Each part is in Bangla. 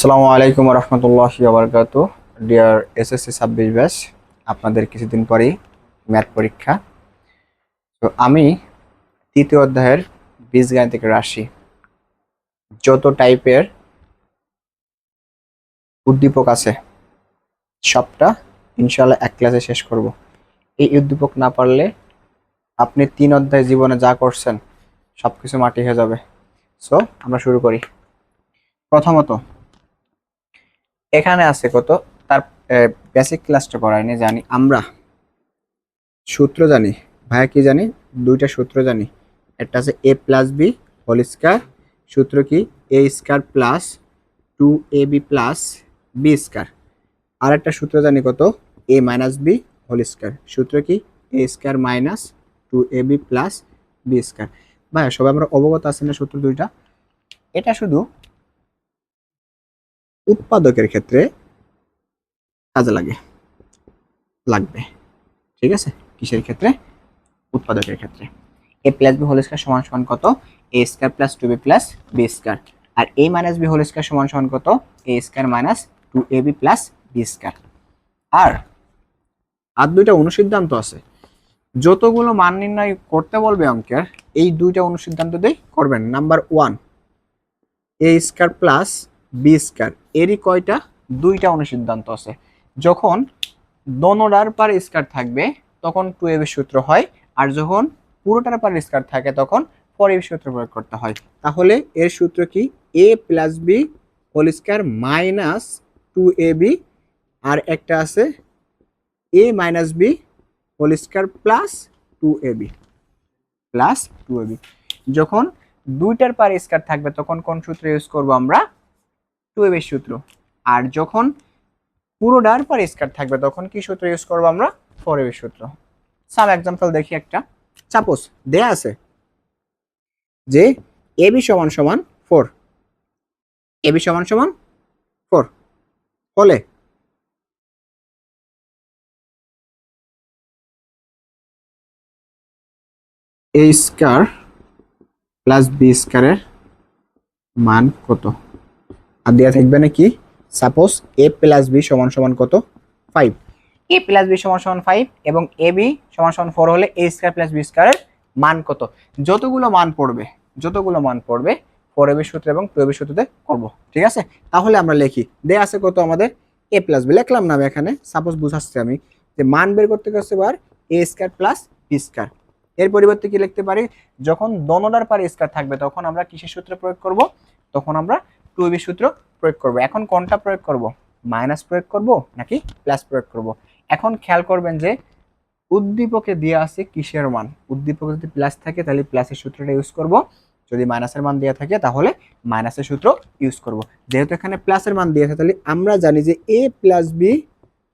আসসালামু আলাইকুম রহমতুল্লাহি ওয়া বারাকাতুহু। ডিয়ার এসএসসি 26 ব্যাচ, আপনাদের কিছুদিন পরেই ম্যাথ পরীক্ষা। তো আমি তৃতীয় অধ্যায়ের বীজগাণিতিক রাশি যত টাইপের উদ্দীপক আছে সবটা ইনশাআল্লাহ এক ক্লাসে শেষ করব। এই উদ্দীপক না পারলে আপনি 3 অধ্যায় জীবনে যা করছেন সবকিছু মাটি হয়ে যাবে। সো আমরা শুরু করি। প্রথমত এখানে আছে কত, তার বেসিক ক্লাসটা করায়নি, জানি আমরা সূত্র জানি। ভাইয়া কি জানি? দুইটা সূত্র জানি। একটা আছে A plus B whole square, সূত্র কি? A square plus 2ab plus B square. আর একটা সূত্র জানি কত, A minus B whole square, সূত্র কি? A square minus 2ab plus B square. ভাইয়া সবাই আমরা অবগত আছি না সূত্র দুইটা? এটা শুধু উৎপাদকের ক্ষেত্রে কাজে লাগবে, ঠিক আছে? কিসের ক্ষেত্রে? উৎপাদকের ক্ষেত্রে। A plus B whole square সমান সমান কত? A square plus 2b plus B square. আর A minus B whole square সমান সমান কত? A square minus 2ab plus B square. আর দুইটা অনুসিদ্ধান্ত আছে, যতগুলো মান নির্ণয় করতে বলবে অঙ্কের এই দুইটা অনুসিদ্ধান্ত দিয়ে করবেন। নাম্বার 1 এ স্কয়ার প্লাস বি স্কয়ার, এরই কয়টা? দুইটা অনুসিদ্ধান্ত আছে। যখন দোনোটার পার স্কয়ার থাকবে তখন 2ab সূত্র হয়, আর যখন পুরোটার পার স্কয়ার থাকে তখন 4ab সূত্র প্রয়োগ করতে হয়। তাহলে এর সূত্র কি? a plus B whole square minus 2ab, আর একটা আছে a minus B whole square plus 2ab plus 2ab। যখন দুইটার পার স্কয়ার থাকবে তখন কোন সূত্র ইউজ করব আমরা? 2ab সূত্র। আর যখন পুরোটার পার স্কয়ার থাকবে তখন কি সূত্র ইউজ করব আমরা? 4ab সূত্র। সাম এক্সাম্পল দেখি একটা। সাপোজ দেয়া আছে যে ab সমান সমান 4, ab সমান সমান 4 হলে a স্কয়ার প্লাস বি স্কয়ারের মান কত? আর দেয়া থাকবে নাকি? সাপোজ a প্লাস বি সমান সমান কত? 5। a প্লাস বি সমান সমান 5 এবং ab সমান সমান 4 হলে a স্কয়ার প্লাস বি স্কয়ারের মান কত? যতগুলো মান পড়বে 4ab সূত্র এবং 2ab সূত্রতে করব, ঠিক আছে? তাহলে আমরা লিখি, দেয়া আছে কত আমাদের? a প্লাস বি লিখলাম না আমি এখানে, সাপোজ বুঝাচ্ছি আমি যে মান বের করতে গেছে এবার a square plus B square. এর পরিবর্তে কি লিখতে পারি? যখন দোনোটার পার স্কয়ার থাকবে তখন আমরা কিসের সূত্র প্রয়োগ করব? তখন আমরা 2ab সূত্র প্রয়োগ করব। এখন কোনটা প্রয়োগ করব? মাইনাস প্রয়োগ করব নাকি প্লাস প্রয়োগ করব? এখন খেয়াল করবেন যে উদ্দীপকে দেওয়া আছে কিসের মান। উদ্দীপকে যদি প্লাস থাকে তাহলে প্লাসের সূত্রটা ইউজ করব, যদি মাইনাসের মান দেওয়া থাকে তাহলে মাইনাসের সূত্র ইউজ করব। যেহেতু এখানে প্লাসের মান দেওয়া আছে তাহলে আমরা জানি যে a plus B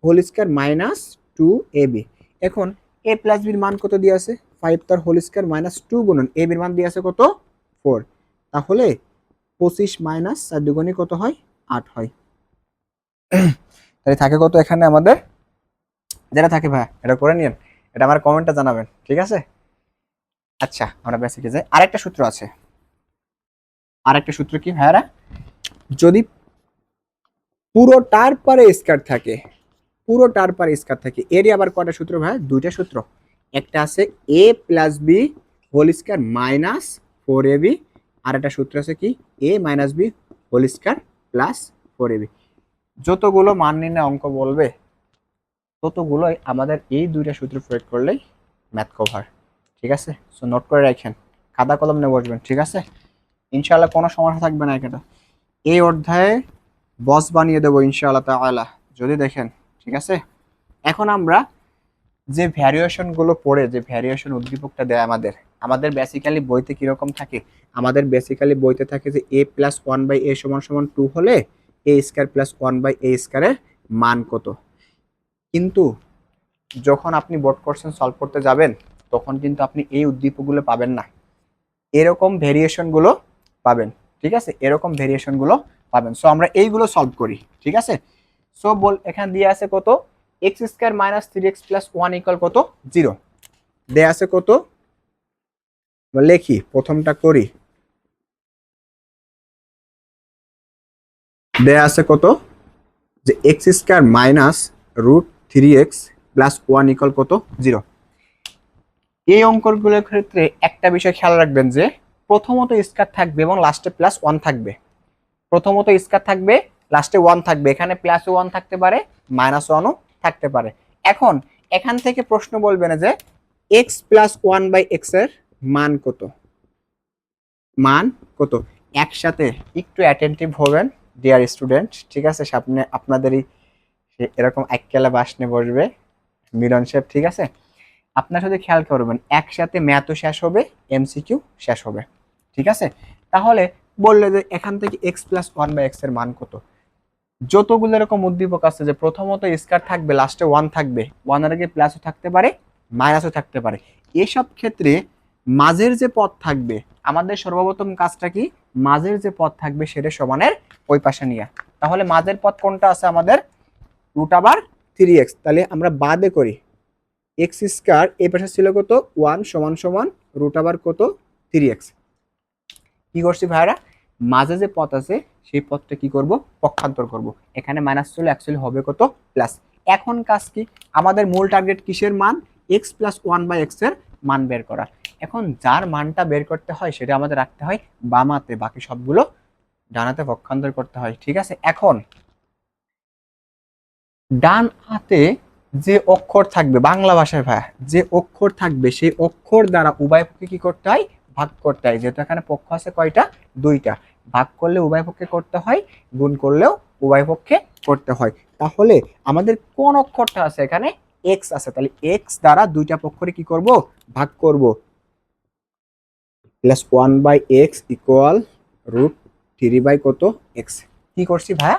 whole square minus 2ab। এখন a প্লাস বির মান কত দেওয়া আছে? 5, তার হোল স্কয়ার মাইনাস 2 গুণন a বির মান দেওয়া আছে কত? 4। তাহলে 25 মাইনাস 4 দুগুণে কত হয়? 8 হয়। তাহলে থাকে কত এখানে আমাদের? যেটা থাকে ভাই এটা করে নিন, এটা আমার কমেন্টে জানাবেন, ঠিক আছে? আচ্ছা আমরা বেসিকে যাই। আরেকটা সূত্র কি ভাইরা? যদি পুরোটার পরে স্কয়ার থাকে, এরই আবার কয়টা সূত্র ভাই? দুইটা সূত্র। একটা আছে a plus B whole square minus 4ab, আর একটা সূত্র আছে কি? a minus B whole square plus 4ab। যতগুলো মান নির্ণয় অঙ্ক বলবে ততগুলোই আমাদের এই দুইটা সূত্র প্রয়োগ করলেই ম্যাথ কভার, ঠিক আছে? সো নোট করে রাখেন, খাতা কলম নিয়ে বসবেন, ঠিক আছে? ইনশাআল্লাহ কোনো সমস্যা থাকবে না। এটা এই অধ্যায়ে বস বানিয়ে দেবো ইনশাআল্লাহ তাআলা যদি দেখেন, ঠিক আছে? এখন আমরা যে ভ্যারিয়েশন গুলো পড়ে, যে ভ্যারিয়েশন উদ্দীপকটা দেয় আমাদের আমাদের বেসিক্যালি বইতে কিরকম থাকে? আমাদের বেসিক্যালি বইতে থাকে যে a প্লাস 1/a সমান সমান 2 হলে a স্কয়ার প্লাস 1/a স্কয়ারের মান কত? কিন্তু যখন আপনি বোর্ড কোশ্চেন সলভ করতে যাবেন তখন কিন্তু আপনি এই উদ্দীপকগুলো পাবেন না, এরকম ভেরিয়েশন গুলো পাবেন, ঠিক আছে? এরকম ভেরিয়েশন গুলো পাবেন। সো আমরা এইগুলো সলভ করি, ঠিক আছে? সো বল এখানে দিয়ে আছে কত? x square minus 3x plus 1 equal কত? 0 দেয়া আছে কত? লিখি, প্রথমটা করি। দেয়া আছে কত, যে x square minus root 3x plus 1 equal কত, 0। এই অঙ্কগুলোর ক্ষেত্রে একটা বিষয় খেয়াল রাখবেন যে প্রথমত স্কয়ার থাকবে এবং লাস্টে প্লাস 1 থাকবে। প্রথমত স্কয়ার থাকবে, লাস্টে 1 থাকবে। এখানে প্লাস 1 থাকতে পারে, মাইনাস 1ও থাকতে পারে। এখন এখান থেকে প্রশ্ন বলবে না যে x প্লাস 1 বাই এক্স এর মান কত, মান কত। একসাথে একটু অ্যাটেন্টিভ হবেন ডিয়ার স্টুডেন্ট, ঠিক আছে। সামনে আপনাদেরই এরকম এককেলা বাসনে বসবে মিলন সাহেব, ঠিক আছে। আপনার সাথে খেয়াল করবেন একসাথে ম্যাথও শেষ হবে, এমসিকিউ শেষ হবে, ঠিক আছে। তাহলে বললে যে এখান থেকে এক্স প্লাস 1 বাই এক্স এর মান কত। যতগুলো এরকম উদ্দীপক আছে যে প্রথমত স্কয়ার থাকবে, লাস্টে 1 থাকবে, 1 এর আগে প্লাসও থাকতে পারে, মাইনাসও থাকতে পারে। এসব ক্ষেত্রে মাঝের যে পদ থাকবে, আমাদের সর্বপ্রথম কাজটা কি, মাঝের যে পদ থাকবে সেটা সমানের ওই পাশে নিয়ে। তাহলে মাঝের পদ কোনটা আছে আমাদের, রুট আবার 3x। তাহলে আমরা বাদে করি, এক্স স্কয়ার এই পাশে ছিল কত 1 সমান সমান রুট আবার কত 3x। কি করছি ভাইরা, মাঝে যে পথ আছে সেই পথটা কি করব, পক্ষান্তর করব। এখানে মাইনাস ছিল, অ্যাকচুয়ালি হবে কত, প্লাস। এখন কাজ কি, আমাদের মূল টার্গেট কিসের মান, এক্স প্লাস 1 বাই এক্স এর মান বের করা। এখন যার মানটা বের করতে হয় সেটা আমাদের রাখতে হয় বামাতে, বাকি সবগুলো ডানাতে পক্ষান্তর করতে হয়, ঠিক আছে। এখন ডান হাতে যে অক্ষর থাকবে, বাংলা ভাষায় ভাইয়া যে অক্ষর থাকবে সেই অক্ষর দ্বারা উভয় পক্ষে কি করতে হয়, ভাগ করতে হয়। যেহেতু এখানে পক্ষ আছে কয়টা, 2টা। ভাগ করলে উভয় পক্ষে করতে হয়, গুণ করলেও উভয় পক্ষে করতে হয়। তাহলে আমাদের কোন অক্ষরটা আছে, এখানে এক্স আছে, তাহলে এক্স দ্বারা 2টা পক্ষরে কি করব, ভাগ করব। Plus 1 by x equal root 3 by কত এক্স। কি করছি ভাইয়া,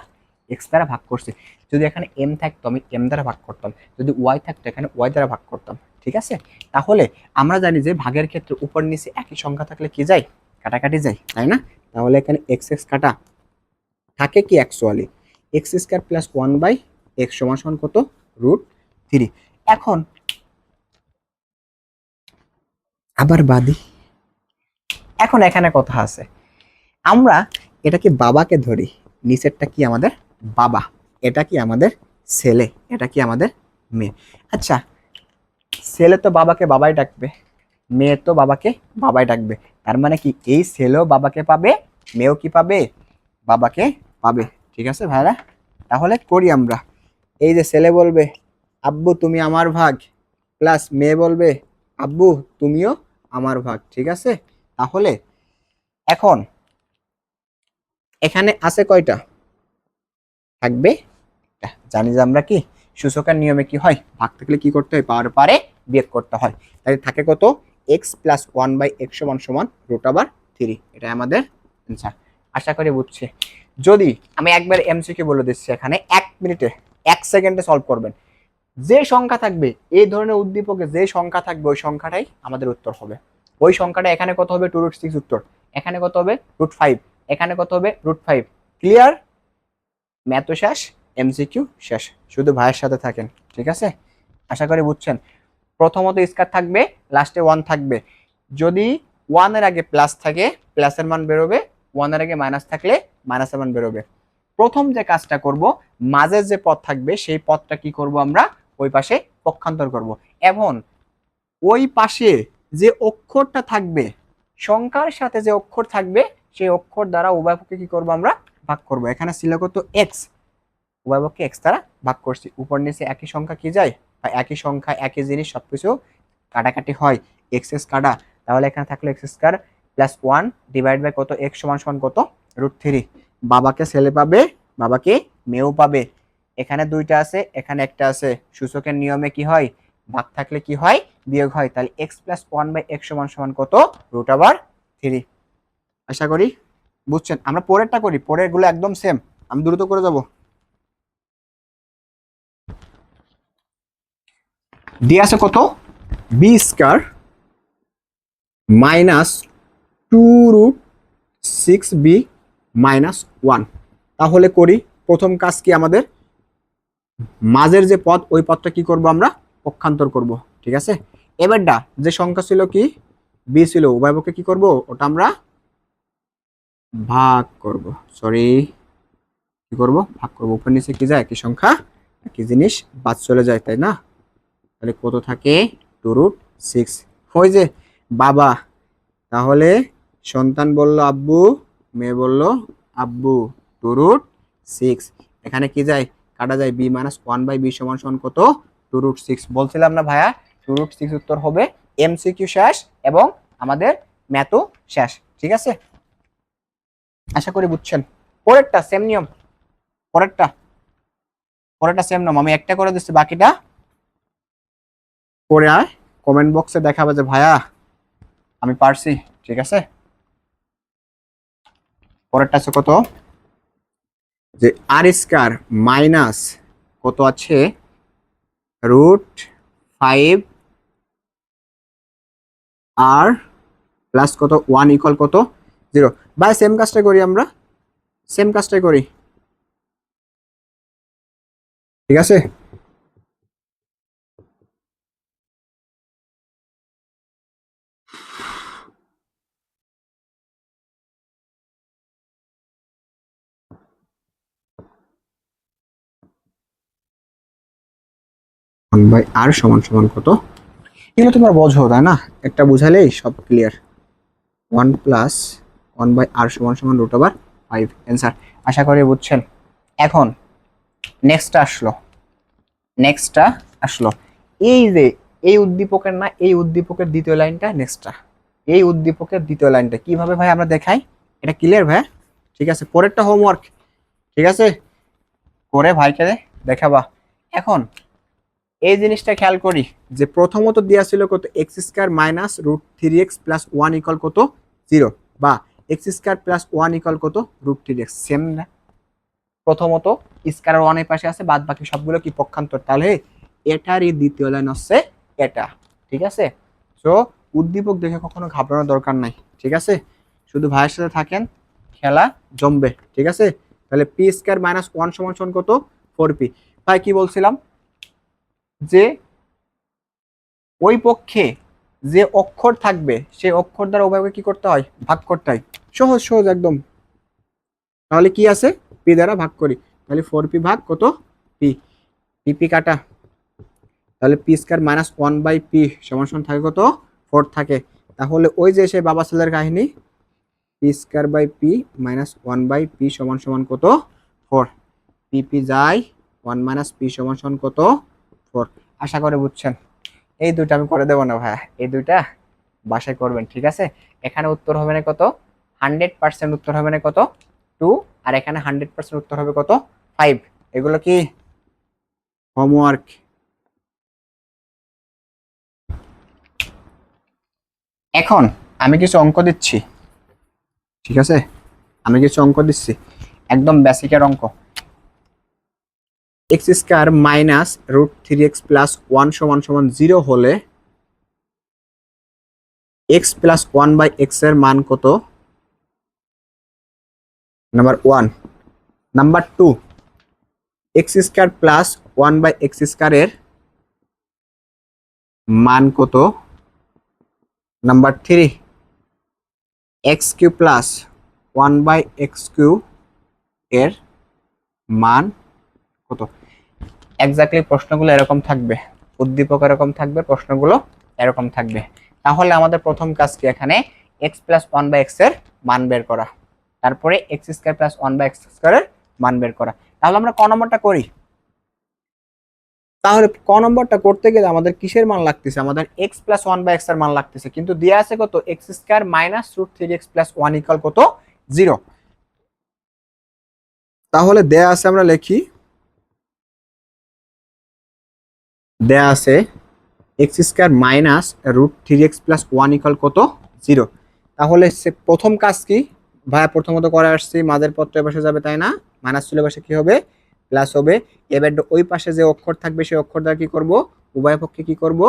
এক্স দ্বারা ভাগ করছি। যদি এখানে এম থাকতো আমি এম দ্বারা ভাগ করতাম, যদি ওয়াই থাকতো এখানে ওয়াই দ্বারা ভাগ করতাম, ঠিক আছে। তাহলে আমরা জানি যে ভাগের ক্ষেত্রে উপর নিচে একই সংখ্যা থাকলে কি যায়, কাটাকাটি যায়, তাই না। তাহলে এখানে এক্স এক্স কাটা থাকে কি actually x square plus 1 by x সমান সমান কত, রুট 3। এখন আবার বাদি, এখন এখানে কথা আছে, আমরা এটাকে বাবাকে ধরি, নিচেরটা কি আমাদের বাবা, এটা কি আমাদের ছেলে, এটা কি আমাদের মেয়ে। আচ্ছা, ছেলে তো বাবাকে বাবাই ডাকবে, মেয়ে তো বাবাকে বাবাই ডাকবে। তার মানে কি এই ছেলেও বাবাকে পাবে, মেয়েও কি পাবে, বাবাকে পাবে, ঠিক আছে ভাইরা। তাহলে করি আমরা, এই যে ছেলে বলবে আব্বু তুমি আমার ভাগ, প্লাস মেয়ে বলবে আব্বু তুমিও আমার ভাগ, ঠিক আছে। তাহলে এখন এখানে আছে কয়টা, থাকবে একটা। জানি যে আমরা কি সূচকের নিয়মে কি হয়, ভাগ থাকলে কি করতে হয়, পাওয়ার পারে বিয়োগ করতে হয়। তাই থাকে কত, এক্স প্লাস 1 বাই এক্স সমান সমান রুট আবার 3। এটা আমাদের অ্যান্সার, আশা করি বুঝছে। যদি আমি একবার এমসিকিউ বলে দিচ্ছি, এখানে 1 মিনিটে 1 সেকেন্ডে সলভ করবেন। যে সংখ্যা থাকবে এই ধরনের উদ্দীপকে, যে সংখ্যা থাকবে ওই সংখ্যাটাই আমাদের উত্তর হবে। ওই সংখ্যাটা এখানে কত হবে, 2√6 উত্তর। এখানে কত হবে, √5। এখানে কত হবে, √5। ক্লিয়ার, ম্যাথও শেষ, এমসিকিউ শেষ। শুধু ভাইয়ের সাথে থাকেন, ঠিক আছে। আশা করি বুঝছেন। প্রথমত স্কয়ার থাকবে, লাস্টে 1 থাকবে। যদি 1 এর আগে প্লাস থাকে প্লাসের মান বেরোবে, 1 এর আগে মাইনাস থাকলে মাইনাসের মান বেরোবে। প্রথম যে কাজটা করব, মাঝের যে পদ থাকবে সেই পদটা কি করব আমরা, ওই পাশে পক্ষান্তর করব। এখন ওই পাশে যে অক্ষরটা থাকবে, সংখ্যার সাথে যে অক্ষর থাকবে সেই অক্ষর দ্বারা উভয় পক্ষে কি করব আমরা, ভাগ করব। এখানে ছিল কত এক্স, উভয় পক্ষে এক্স দ্বারা ভাগ করছি। উপর নিচে একই সংখ্যা কি যায়, বা একই সংখ্যা একই জিনিস সবকিছু কাটাকাটি হয়, এক্স এক্স কাটা। তাহলে এখানে থাকলো x square plus 1 divide by কত, এক্স সমান সমান কত, √3। বাবাকে ছেলে পাবে, বাবাকে মেয়েও পাবে। এখানে 2টা আছে, এখানে একটা আছে। সূচকের নিয়মে কি হয়, ভাগ থাকলে কি হয়, বিয়োগ হয়। তাহলে এক্স প্লাস 1 বাই এক্স সমান সমান কত, √3। আশা করি বুঝছেন। আমরা পরেরটা করি, পরের গুলো একদম সেম, আমি দ্রুত করে যাব। দিয়ে আছে কত, B square minus 2√6b minus 1। তাহলে করি, প্রথম কাজ কি আমাদের, মাঝের যে পদ ওই পদটা কি করব আমরা, পক্ষান্তর করব, ঠিক আছে। এবারটা যে সংখ্যা ছিল কি বি ছিল, উভয় পক্ষে কি করব, ওটা আমরা ভাগ করব। সরি, কি করব, ভাগ করব। উপর নিচে কি যায়, একই সংখ্যা একই জিনিস বাদ চলে যায়, তাই না? তাহলে কত থাকে, 2√6। ওই যে বাবা, তাহলে সন্তান বলল আব্বু, মেয়ে বলল আব্বু, 2√6। এখানে কি যায়, কাটা যায়, b-1/b সমান সমান কত, 2√6। বলছিলাম না ভাইয়া 2√6 উত্তর হবে। এমসিকিউ শেষ এবং আমাদের ম্যাথও শেষ, ঠিক আছে? আশা করি বুঝছেন। পরেরটা সেম নিয়ম, পরেরটা পরেরটা সেম নিয়ম, আমি একটা করে দিচ্ছি, বাকিটা পরে আয় কমেন্ট বক্সে দেখাবে যে ভাইয়া আমি পারছি, ঠিক আছে? পরেরটা আছে কত, যে আর স্কয়ার মাইনাস কত আছে, √5 আর প্লাস কত 1 ইকুয়াল কত 0। ভাই সেম কাজটাই করি আমরা, সেম কাজটাই করি, ঠিক আছে? ওয়ান বাই আর সমান সমান কত, এগুলো তোমরা বোঝো তাই না, একটা বুঝালেই সব ক্লিয়ার। 1+1/r সমান সমান √5 অ্যান্সার। আশা করি বুঝছেন। এখন নেক্সটটা আসলো এই যে এই উদ্দীপকের না, এই উদ্দীপকের দ্বিতীয় লাইনটা নেক্সটটা, এই উদ্দীপকের দ্বিতীয় লাইনটা কিভাবে ভাই আমরা দেখাই, এটা ক্লিয়ার ভাই? ঠিক আছে, পরেরটা হোমওয়ার্ক, ঠিক আছে, করে ভাইকে দেখাবা। এখন এই জিনিসটা খেয়াল করি যে প্রথমত দেওয়া ছিল কত, x² - √3x + 1 ইকুয়াল কত 0, বা x² + 1 ইকুয়াল কত √3x, সেম না? প্রথমত স্কয়ার 1 এর পাশে আছে, বাদ বাকি সবগুলো কি পক্ষান্তর, তাহলে এটারই দ্বিতীয় লাইন হচ্ছে এটা, ঠিক আছে? সো উদ্দীপক দেখে কখনো ঘাবড়ানোর দরকার নাই, ঠিক আছে? শুধু ভাইয়ের সাথে থাকেন, খেলা জমবে, ঠিক আছে? তাহলে p² - 1 সমান সমান কত, 4p। ভাই কি বলছিলাম, যে ওই পক্ষে যে অক্ষর থাকবে সেই অক্ষর দ্বারা উভয়কে কি করতে হয়, ভাগ করতে হয়। সহজ সহজ একদম। তাহলে কি আছে, পি দ্বারা ভাগ করি, তাহলে 4p ভাগ কত পি, পি কাটা, তাহলে p² - 1/p সমান সমান থাকে কত, 4 থাকে। তাহলে ওই যে সেই বাবা ছেলের কাহিনী, p²/p - 1/p সমান সমান কত, 4। p যায়, 1 - p সমান সমান কত, 4। আশা করে বুঝছেন। এই দুইটা আমি করে দেবো না ভাইয়া, এই দুইটা বাসায় করবেন, ঠিক আছে? এখানে উত্তর হবে না কত, 100% উত্তর হবে না কত, 2, আর এখানে 100% উত্তর হবে কত, 5। এগুলো কি হোমওয়ার্ক। এখন আমি কিছু অঙ্ক দিচ্ছি, ঠিক আছে? আমি কিছু অঙ্ক দিচ্ছি, একদম বেসিকের অঙ্ক। x² - √3x + 1 সমান সমান 0 হলে x + 1/x এর মান কত, নাম্বার 1। নাম্বার 2, x² + 1/x² এর মান কত। নাম্বার 3, x³ + 1/x³ এর মান কত। এক্স্যাক্টলি প্রশ্নগুলো এরকম থাকবে, উদ্দীপক এরকম থাকবে, প্রশ্নগুলো এরকম থাকবে। তাহলে আমাদের প্রথম কাজ কি, এখানে x + 1/x এর মান বের করা, তারপরে x² + 1/x² এর মান বের করা। তাহলে আমরা ক নম্বরটা করি। তাহলে ক নম্বরটা করতে গেলে আমাদের কিসের মান লাগতেছে, আমাদের x + 1/x এর মান লাগতেছে, কিন্তু দেয়া আছে কত, x² - √3x + 1 ইকুয়াল কত, 0। তাহলে দেয়া আছে, আমরা লিখি, দেয়া আছে x² - √3x + 1 ইকুয়াল কত, 0। তাহলে সে প্রথম কাজ কি ভাইয়া, প্রথমত করে আসছি, মাঝের পত্র পাশে যাবে তাই না, মাইনাস চলে পাশে কি হবে, প্লাস হবে। এবার ওই পাশে যে অক্ষর থাকবে সেই অক্ষর দ্বারা কি করব, উভয় পক্ষে কি করব,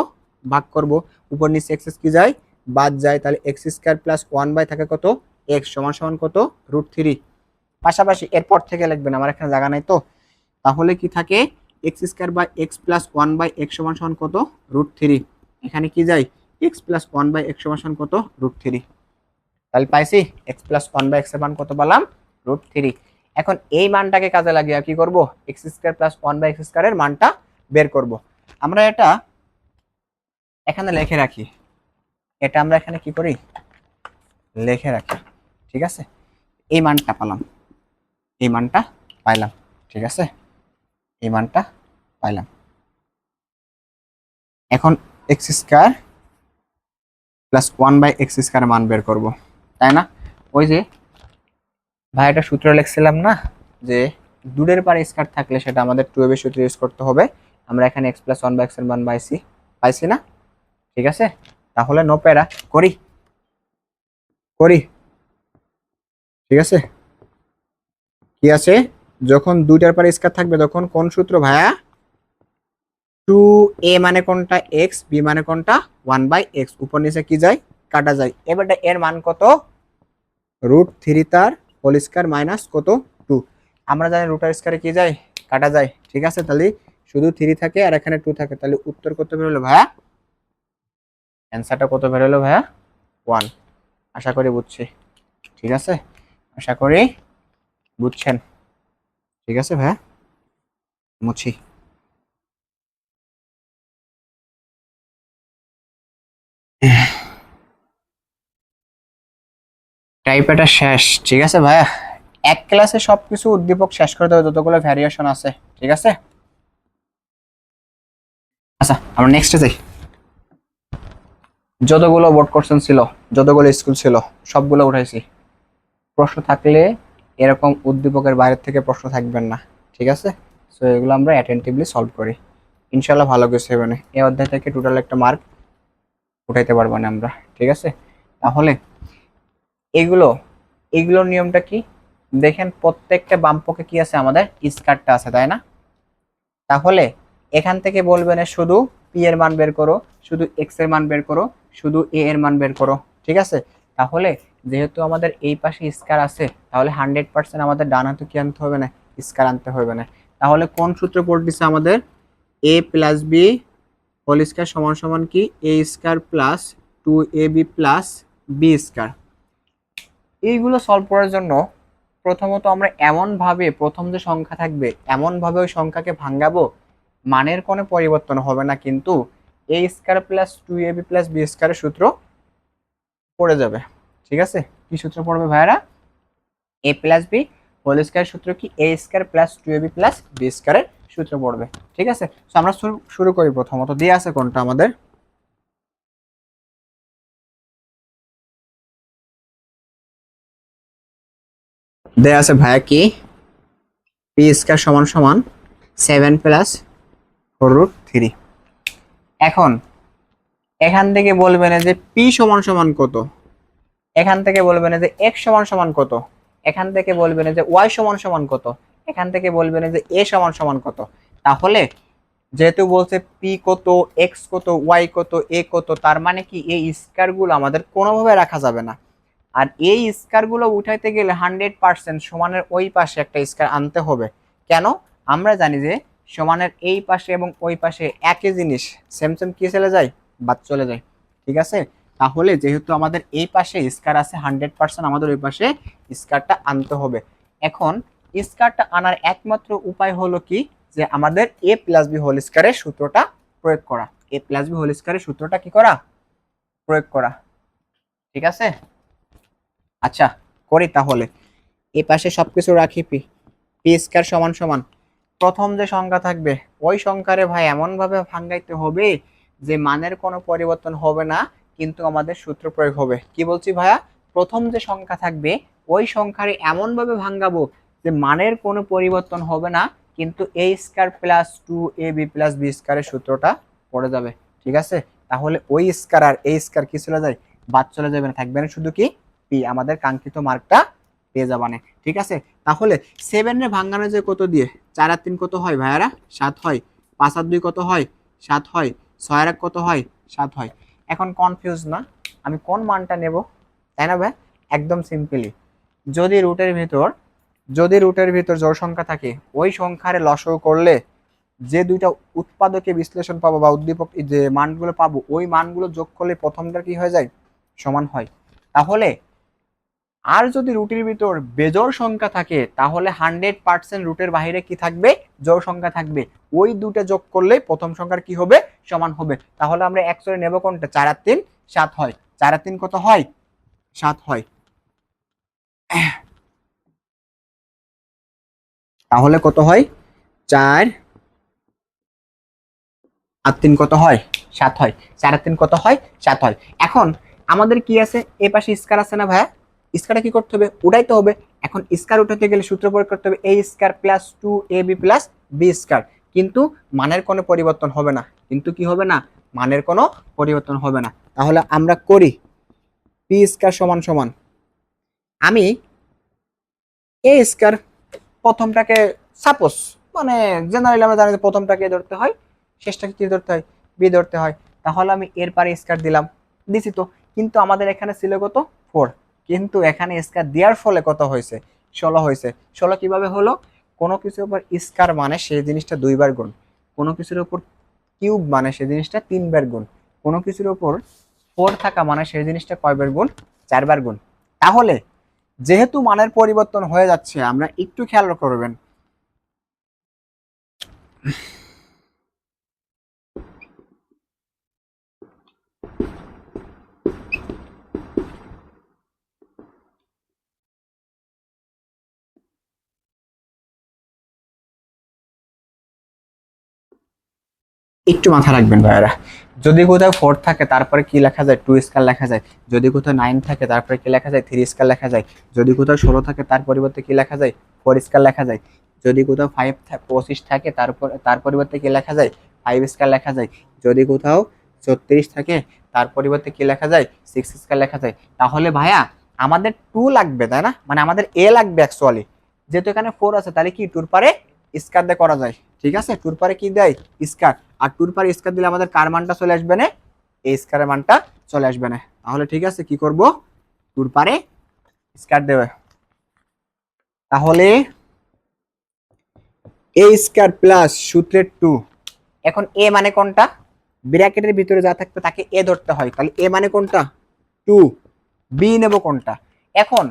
ভাগ করব। উপর নিচে এক্স কি যায়, বাদ যায়, তাহলে x² + 1 থাকে কত, x সমান সমান কত, √3। পাশাপাশি এরপর থেকে লিখবেন, আমার এখানে জায়গা নাই তো। তাহলে কি থাকে, x² + 1/x সমান সমান কত, √3। এখানে কি যায়, x + 1/x সমান সমান কত, √3। তাহলে পাইছি x + 1/x এর মান কত পেলাম, √3। এখন এই মানটাকে কাজে লাগিয়ে কি করব, এক্স স্কয়ার প্লাস 1/x স্কয়ারের মানটা বের করব। আমরা এটা এখানে লিখে রাখি, এটা আমরা এখানে কি করি, লিখে রাখি। ঠিক আছে, এই মানটা পেলাম, এই মানটা পাইলাম। ঠিক আছে, এই মানটা পাইলাম। এখন x square plus 1/x square মান বের করব, তাই না? ওই যে ভাই একটা সূত্র লিখছিলাম না, যে দুটের পারে স্কয়ার থাকলে সেটা আমাদের 2ab সূত্র ইউজ করতে হবে। আমরা এখানে x প্লাস 1/x এর মান পাইছি না? ঠিক আছে, তাহলে নো প্যারা, করি করি। ঠিক আছে, কি আছে, যখন দুইটার পরে স্কয়ার থাকবে তখন কোন সূত্র ভাইয়া, 2a মানে কোনটা, x, b মানে কোনটা 1/x, উপর নিচে কি যায়, কাটা যায়। এবারটা এর মান কত, √3 তার হোল স্কয়ার মাইনাস কত 2। আমরা জানি রুটার স্কয়ারে কি যায়, কাটা যায়। ঠিক আছে, তাহলে শুধু 3 থাকে আর এখানে 2 থাকে, তাহলে উত্তর কত বের হলো ভাইয়া, অ্যান্সারটা কত বের হলো ভাইয়া, 1। আশা করি বুঝছি। ঠিক আছে, আশা করি বুঝছেন। ঠিক আছে ভাইয়া, মুছি। টাইপ এটা শেষ। ঠিক আছে ভাইয়া, এক ক্লাসে সবকিছু উদ্দীপক শেষ করে দেবে যতগুলো ভ্যারিয়েশন আছে। ঠিক আছে, আচ্ছা আমরা নেক্সটে যাই। যতগুলো বোর্ড কোশ্চেন ছিল, যতগুলো স্কুল ছিল, সবগুলো উঠাইছি। প্রশ্ন থাকলে এরকম উদ্দীপকের বাইরে থেকে প্রশ্ন থাকবেন না। ঠিক আছে, সো এগুলো আমরা অ্যাটেন্টিভলি সলভ করি, ইনশাল্লাহ ভালো কিছু হবে না। এই অধ্যায় থেকে টোটাল একটা মার্ক উঠাইতে পারবো না আমরা। ঠিক আছে, তাহলে এগুলো, এগুলোর নিয়মটা কি দেখেন, প্রত্যেকটা বামপক্ষে কি আছে, আমাদের স্কারটা আছে, তাই না? তাহলে এখান থেকে বলবেন শুধু পি এর মান বের করো, শুধু এক্স এর মান বের করো, শুধু এ এর মান বের করো। ঠিক আছে, তাহলে যেহেতু আমাদের এই পাশে স্কার আছে, তাহলে 100% আমাদের ডান হাতে কি আনতে হবে না, স্কার আনতে হবে না। তাহলে কোন সূত্র পড়ে দিছে আমাদের, A plus B whole square সমান সমান কি, A square plus 2ab plus B square. এইগুলো সলভ করার জন্য প্রথমত আমরা এমন ভাবে, প্রথম যে সংখ্যা থাকবে এমন ভাবে ওই সংখ্যাকে ভাঙাবো মানের কোনো পরিবর্তন হবে না, কিন্তু A square plus 2ab plus B স্কয়ারের সূত্র পড়ে যাবে। ঠিক আছে, কি সূত্র পড়বে ভাইয়ারা, A plus B whole square সূত্র কি, A square plus 2ab plus B স্কয়ারের সূত্র পড়বে। ঠিক আছে, তো আমরা শুরু করি। প্রথমত দিয়ে আছে কোনটা আমাদের, দেয়া আছে ভাইয়া কি, পি স্কয়ার সমান সমান 7 প্লাস 4√3। এখন এখান থেকে বলবেন যে পি সমান সমান কত, এখান থেকে বলবেন যে এক্স সমান সমান কত, এখান থেকে বলবেন যে ওয়াই সমান সমান কত, এখান থেকে বলবেন যে এ সমান সমান কত। তাহলে যেহেতু বলছে পি কত, এক্স কত, ওয়াই কত, এ কত, তার মানে কি এই স্কয়ার গুলো আমাদের কোনোভাবে রাখা যাবে না। আর এই স্কয়ার গুলো উঠাইতে গেলে 100% সমানের ওই পাশে একটা স্কয়ার আনতে হবে। কেন, আমরা জানি যে সমানের এই পাশে এবং ওই পাশে একই জিনিস, সেম সেম কি চলে যায়, বাদ চলে যায়। ঠিক আছে, তাহলে যেহেতু আমাদের এই পাশে স্কয়ার আছে 100% আমাদের ওই পাশে স্কয়ারটা আনতে হবে। এখন স্কয়ারটা আনার একমাত্র উপায় হলো কি, যে আমাদের এ প্লাস বি হোল স্কয়ারের সূত্রটা প্রয়োগ করা। এ প্লাস বি হোল স্কয়ারের সূত্রটা কি করা, প্রয়োগ করা। ঠিক আছে, আচ্ছা করি তাহলে। এই পাশে সবকিছু রাখি, পি পি স্কয়ার সমান সমান প্রথম যে সংখ্যা থাকবে ওই সংখ্যারে ভাই এমন ভাবে ভাঙাইতে হবে যে মানের কোনো পরিবর্তন হবে না, কিন্তু আমাদের সূত্র প্রয়োগ হবে। কি বলছি ভাইয়া, প্রথম যে সংখ্যা থাকবে ওই সংখ্যারে এমন ভাবে ভাঙাবো যে মানের কোনো পরিবর্তন হবে না, কিন্তু A square plus 2ab plus B স্কয়ারের সূত্রটা পড়ে যাবে। ঠিক আছে, তাহলে ওই স্কয়ার আর এই স্কয়ার কি চলে যায়, বাদ চলে যাবে না, থাকবে না শুধু কি পি, আমাদের কাঙ্ক্ষিত মার্কটা পেয়ে যাবানে। ঠিক আছে, তাহলে 7 রে ভাঙানো যায় কত দিয়ে, 4 আর 3 কত হয় ভাইয়ারা, 7 হয়। 5 আর 2 কত হয়, 7 হয়। 6 আর 1 কত হয়, 7 হয়। এখন কনফিউজ না আমি কোন মানটা নেব, তাই না ভাই? একদম সিম্পলি, যদি রুটের ভিতর, যদি রুটের ভিতর জোড় সংখ্যা থাকে ওই সংখ্যারে লসও করলে যে দুইটা উৎপাদকে বিশ্লেষণ পাবো বা উদ্দীপক যে মানগুলো পাবো ওই মানগুলো যোগ করলে প্রথমটা কি হয়ে যায়, সমান হয়। তাহলে আর যদি রুটের ভিতর বেজোড় সংখ্যা থাকে তাহলে 100% রুটের বাইরে কি থাকবে, জোড় সংখ্যা থাকবে। ওই দুটো যোগ করলে প্রথম সংখ্যার কি হবে, সমান হবে। তাহলে আমরা অ্যাকচুয়ালি নেব কোনটা, 4 আর 3 7 হয়। 4 আর 3 কত হয়, 7 হয়। তাহলে কত হয়, 4 আর 3 কত হয়, 7 হয়। 4 আর 3 কত হয়, 7 হয়। এখন আমাদের কি আছে, এ পাশে স্কয়ার আছে না ভাইয়া, স্কয়ারটা কি করতে হবে, উঠাইতে হবে। এখন স্কয়ার উঠাতে গেলে সূত্র প্রয়োগ করতে হবে, a square plus 2ab plus b square. কিন্তু মানের কোনো পরিবর্তন হবে না, কিন্তু কি হবে না, মানের কোনো পরিবর্তন হবে না। তাহলে আমরা করি p স্কয়ার সমান সমান, আমি a স্কয়ার প্রথমটাকে সাপোজ মানে জেনারেলি আমরা জানি যে প্রথমটাকে ধরতে হয়, শেষটাকে কি ধরতে হয়, বি ধরতে হয়। তাহলে আমি এর পারে স্কয়ার দিলাম, দিছি তো। কিন্তু আমাদের এখানে ছিল কত, 4। কিন্তু এখানে স্কয়ার দেওয়ার ফলে কত হয়েছে, 16 হয়েছে। 16 কিভাবে হলো, কোনো কিছুর উপর স্কয়ার মানে সেই জিনিসটা 2 বার গুণ, কোনো কিছুর উপর কিউব মানে সেই জিনিসটা 3 বার গুণ, কোনো কিছুর উপর 4 থাকা মানে সেই জিনিসটা কয়বার গুণ, 4 বার গুণ। তাহলে যেহেতু মানের পরিবর্তন হয়ে যাচ্ছে, আমরা একটু খেয়াল করবেন, একটু মাথা রাখবেন ভাইয়ারা। যদি কোথাও 4 থাকে তারপরে কি লেখা যায়, 2 স্কয়ার লেখা যায়। যদি কোথাও 9 থাকে তারপরে কি লেখা যায়, 3 স্কয়ার লেখা যায়। যদি কোথাও 16 থাকে তার পরিবর্তে কি লেখা যায়, 4 স্কয়ার লেখা যায়। যদি কোথাও 25 থাকে তার পরিবর্তে কি লেখা যায়, 5 স্কয়ার লেখা যায়। যদি কোথাও 36 থাকে তার পরিবর্তে কি লেখা যায়, 6 স্কয়ার লেখা যায়। তাহলে ভাইয়া আমাদের 2 লাগবে, তাই না, মানে আমাদের এ লাগবে অ্যাকচুয়ালি। যেহেতু এখানে 4 আছে তাহলে কি 2 পারে স্কয়ার দিয়ে করা যায়, ঠিক আছে। 2 পারে কি দেয়, স্কয়ার। আর 2 পারে স্কয়ার দিলে আমাদের কার মানটা চলে আসবে না, এই স্কয়ারের মানটা চলে আসবে না। তাহলে ঠিক আছে, কি করব, 2 পারে স্কয়ার দেবে। তাহলে এ স্কয়ার প্লাস সূত্রের 2। এখন এ মানে কোনটা, ব্র্যাকেটের ভিতরে যা থাকবে তাকে এ ধরতে হয়। তাহলে এ মানে কোনটা, 2। বি নেব কোনটা, এখন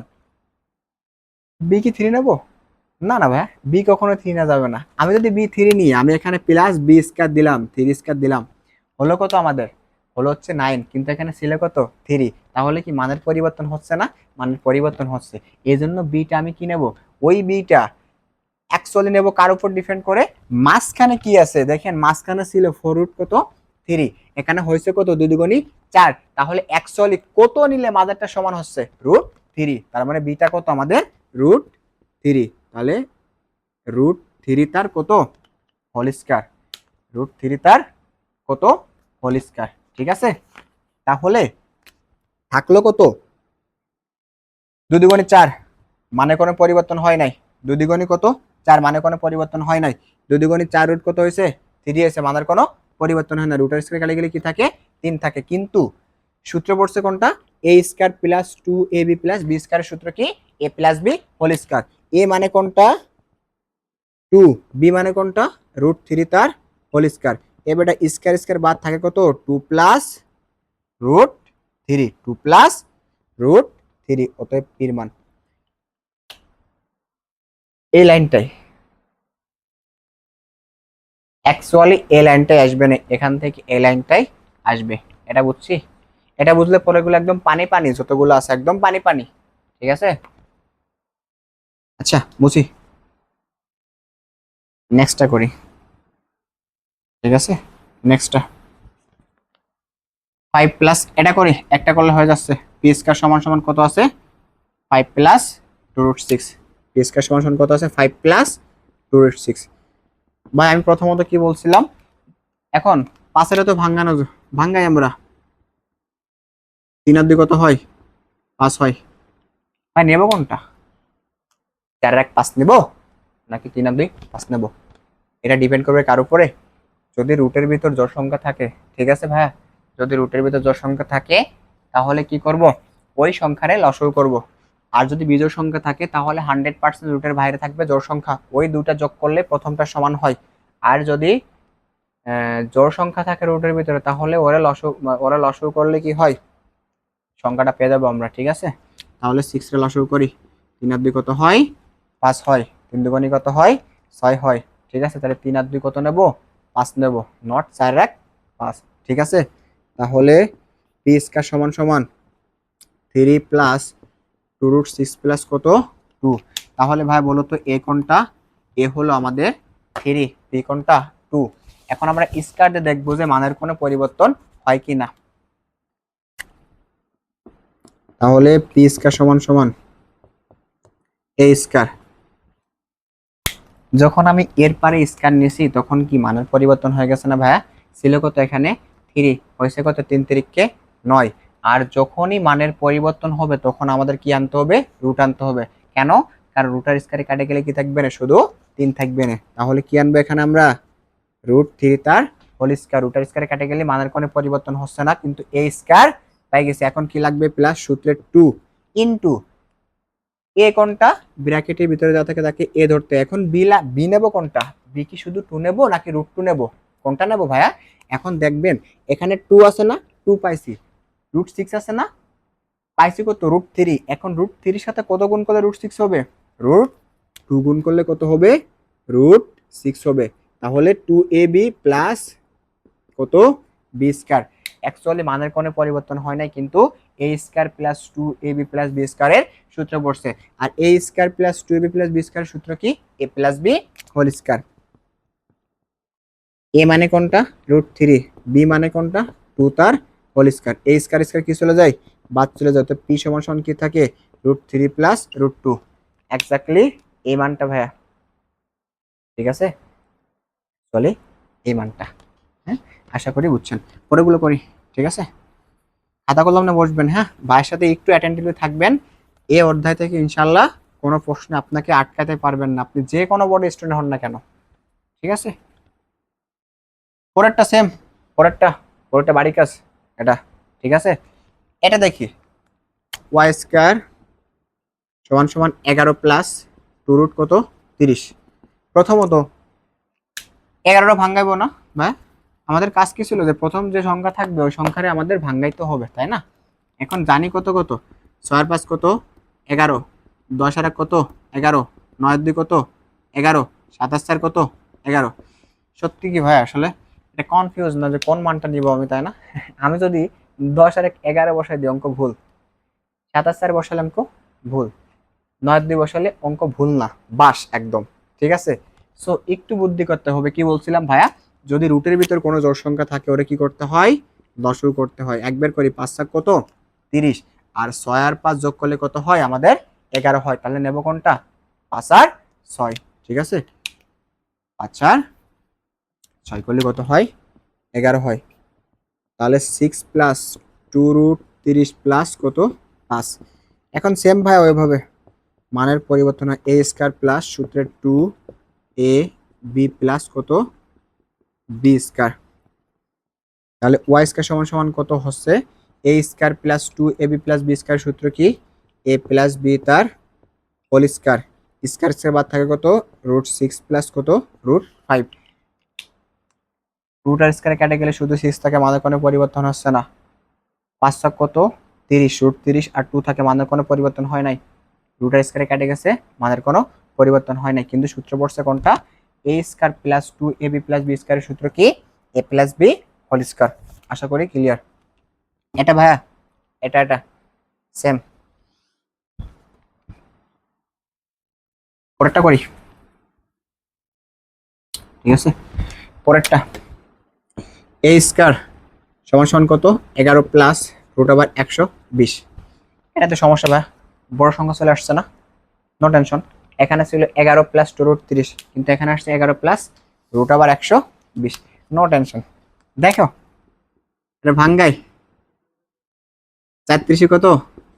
বি কি 3 নেব, না না ভাই, বি কখনো 3 না যাবে না। আমি যদি বি 3 নিই, আমি এখানে প্লাস বি স্কয়ার দিলাম, 3 স্কয়ার দিলাম, হলো কত আমাদের, হলো হচ্ছে 9। কিন্তু এখানে ছিল কত, 3। তাহলে কি মানের পরিবর্তন হচ্ছে না, মানের পরিবর্তন হচ্ছে। এই জন্য বিটা আমি কি নেব, ওই বিটা অ্যাকচুয়ালি নেব কার উপর ডিপেন্ড করে, মাঝখানে কি আছে দেখেন, মাঝখানে ছিল 4 রুট কত, 3। এখানে হয়েছে কত, 2 দুগুণী 4। তাহলে অ্যাকচুয়ালি কত নিলে মাদারটা সমান হচ্ছে, রুট 3। তার মানে বিটা কত আমাদের, রুট 3। তাহলে রুট 3 তার কত, হোল স্কয়ার, রুট 3 তার কত, হোল স্কয়ার, ঠিক আছে। তাহলে থাকলো কত, 2 দুগুণী 4, মানে কোনো পরিবর্তন হয় নাই। 2 দুগুণী কত, 4, মানে কোনো পরিবর্তন হয় নাই। 2 দুগুণী 4 রুট কত হয়েছে, 3 হয়েছে, মানের কোনো পরিবর্তন হয় না। রুটের স্কয়ার কাটে গেলে কি থাকে, 3 থাকে। কিন্তু সূত্র পড়ছে কোনটা, A square plus 2ab plus B স্কয়ারের সূত্র কি, A plus B whole square. A মানে কোনটা, 2, বি মানে কোনটা, রুট 3 তার হোল স্কয়ার। এবারে স্কয়ার স্কয়ার বাদ থাকে কত, 2 প্লাস রুট 3, 2 প্লাস রুট 3। অতএব পির মান এই লাইনটাই, অ্যাকচুয়ালি এই লাইনটাই আসবে না, এখান থেকে এই লাইনটাই আসবে। এটা বুঝছি, এটা বুঝলে পরেগুলো একদম পানি পানি, যতগুলো আছে একদম পানি পানি, ঠিক আছে। আচ্ছা বুঝি, নেক্সটটা করি, ঠিক আছে। নেক্সটটা 5 প্লাস, এটা করি, একটা করলে হয়ে যাচ্ছে। পি স্কয়ার সমান সমান কত আছে, 5 প্লাস 2 রুট 6। পি স্কয়ার সমান সমান কত আছে, 5 প্লাস 2 রুট 6। ভাই আমি প্রথমত কি বলছিলাম, এখন 5 তো ভাঙানো, ভাঙাই আমরা, 3 আর 2 কত হয়, 5 হয়। ভাই নেব কোনটা, 4 আর 1 5 নেব, নাকি 3 আর 2 5 নেব, এটা ডিপেন্ড করবে কার উপরে, যদি রুটের ভিতর জোড় সংখ্যা থাকে, ঠিক আছে ভাইয়া। যদি রুটের ভিতর জোড় সংখ্যা থাকে তাহলে কি করব, ওই সংখ্যারে লসগু করব। আর যদি বিজোড় সংখ্যা থাকে তাহলে 100% রুটের বাইরে থাকবে জোড় সংখ্যা, ওই দুটা যোগ করলে প্রথমটা সমান হয়। আর যদি জোড় সংখ্যা থাকে রুটের ভিতরে তাহলে ওরা লসগু করলে কি হয়, সংখ্যাটা পেয়ে যাবো আমরা, ঠিক আছে। তাহলে 6 রে লসাগু করি, 3 আর 2 কত হয়, 5 হয়, 3 দুগুণে কত হয়, 6 হয়। ঠিক আছে, তাহলে 3 আর 2 কত নেব, 5 নেব, নট 4 এক 5। ঠিক আছে, তাহলে পি স্কয়ার সমান সমান 3 প্লাস 2 রুট 6 প্লাস কত 2। তাহলে ভাই বলো তো এ কোনটা, এ হলো আমাদের 3, বি কোনটা 2। এখন আমরা স্কয়ার দিয়ে দেখবো যে মানের কোনো পরিবর্তন হয় কি না। তাহলে পি স্কয়ার সমান সমান এ স্কয়ার, যখন আমি এর পারে স্কয়ার নিয়েছি তখন কি মানের পরিবর্তন হয়ে গেছে না ভাইয়া, ছিল কত এখানে 3, হয়েছে কত 3 তিরিকে 9। আর যখনই মানের পরিবর্তন হবে তখন আমাদের কি আনতে হবে, রুট আনতে হবে। কেন, কারণ রুটার স্কয়ারে কাটে গেলে কি থাকবে না, শুধু 3 থাকবে না। তাহলে কি আনবো এখানে আমরা, রুট 3 তার হোল স্কয়ার। রুটার স্কয়ারে কাটে গেলে মানের কোনো পরিবর্তন হচ্ছে না, কিন্তু এ স্কয়ার পাই গেছে। এখন কি লাগবে, প্লাস সূত্রের 2 ইনটু এ কোনটা, ব্র্যাকেটের ভিতরে যা থাকে তাকে এ ধরতে। এখন বি নেব কোনটা, বি কি শুধু 2 নেব নাকি রুট 2 নেব, কোনটা নেব ভাইয়া। এখন দেখবেন এখানে 2 আছে না, 2 পাইছি, রুট 6 আছে না, পাইছি কত রুট 3। এখন রুট 3 এর সাথে কত গুণ করলে রুট 6 হবে, রুট 2 গুণ করলে কত হবে, রুট 6 হবে। তাহলে 2ab প্লাস কত, বি স্কয়ার। অ্যাকচুয়ালি মানের কোনো পরিবর্তন হয় নাই, কিন্তু A square plus 2ab plus B স্কয়ারের সূত্র পড়ছে। আর A square plus 2ab plus B square সূত্র কি, A plus B whole square. A মানে কোনটা, রুট 3, বি মানে কোনটা 2 তার whole square. A square square কি চলে যায়, বাদ চলে যায়, তো পি সমান সমান কি থাকে, রুট 3 প্লাস রুট 2। এক্স্যাক্টলি এই মানটা ভাইয়া। ঠিক আছে, চলে এই মানটা। হ্যাঁ, আশা করি বুঝছেন, পরেগুলো করি। ঠিক আছে, খাতা কলমে বসবেন, হ্যাঁ ভাইয়ের সাথে একটু অ্যাটেন্টিভলি থাকবেন। এই অধ্যায় থেকে ইনশাল্লাহ কোনো প্রশ্ন আপনাকে আটকাতে পারবেন না, আপনি যে কোনো বোর্ডে স্টুডেন্ট হন না কেন। ঠিক আছে, পরেরটা সেম, পরেরটা পরেরটা বাড়ি কাজ এটা। ঠিক আছে, এটা দেখি, ওয়াই স্কয়ার সমান সমান 11 প্লাস 2 রুট কত 30। প্রথমত 11টা ভাঙ্গাইবো না ভাই, আমাদের কাজ কি ছিল যে প্রথম যে সংখ্যা থাকবে ওই সংখ্যারে আমাদের ভাঙ্গাইতে হবে, তাই না। এখন জানি কত কত, 6 5 কত 11, 10 আর 1 কত 11, 9 2 কত 11, 27 4 কত 11। সত্যি কি ভাই আসলে এটা কনফিউজ না যে কোন মানটা নিব আমি, তাই না। আমি যদি 10 আর 1 11 বসাই দিই অঙ্ক ভুল, 27 4 বসালে অঙ্ক ভুল, 9 2 বসালে অঙ্ক ভুল না, বাস একদম। ঠিক আছে, সো একটু বুদ্ধি করতে হবে। কি বলছিলাম ভাইয়া, যদি রুটের ভিতর কোনো জোড় সংখ্যা থাকে ওরে কি করতে হয়, দশমিক করতে হয়। একবার করি, 5 7 কত 30, আর 6 আর 5 যোগ করলে কত হয় আমাদের 11 হয়। তাহলে নেব কোনটা, 5 আর 6। ঠিক আছে, 5 আর 6 করলে কত হয় 11 হয়। তাহলে 6 প্লাস 2 রুট 30 প্লাস কত 5। এখন সেম ভাই ওইভাবে মানের পরিবর্তন হয়, এ স্কয়ার প্লাস সূত্রের 2 এ বি প্লাস কত বি স্কয়ার। তাহলে ওয়াই স্কয়ার সমান সমান কত হচ্ছে, এ square plus 2 A B plus B square সূত্র কি, এ প্লাস বি তার হোল স্কয়ার। স্কয়ার স্কয়ার বাদ থাকে কত, রুট 6 প্লাস কত রুট 5। রুট আর স্কয়ারে কেটে গেলে শুধু 6 থাকে, মানের কোনো পরিবর্তন হচ্ছে না। 5 7 কত 30, রুট 30 আর 2 থাকে, মানের কোনো পরিবর্তন হয় নাই। রুট আর স্কয়ারে কেটে গেছে, মানের কোনো পরিবর্তন হয় নাই, কিন্তু সূত্র পড়ছে কোনটা, A square plus 2 A B plus B স্কয়ারের সূত্র কি, A plus B whole square. আশা করি ক্লিয়ার। এটা ভাইয়া, এটা সেম। পরেরটা করি। ঠিক আছে, পরেরটা এ স্কয়ার সমান সমান কত 11 প্লাস রুট ওভার 120। এটাতে সমস্যা ভাই, বড় সংখ্যা চলে আসছে না, নো টেনশন। এখানে ছিল 11 প্লাস 2 রুট 30, কিন্তু এখানে আসছে 11 plus root over 120, no tension. দেখো এটা ভাঙ্গাই, 4 কত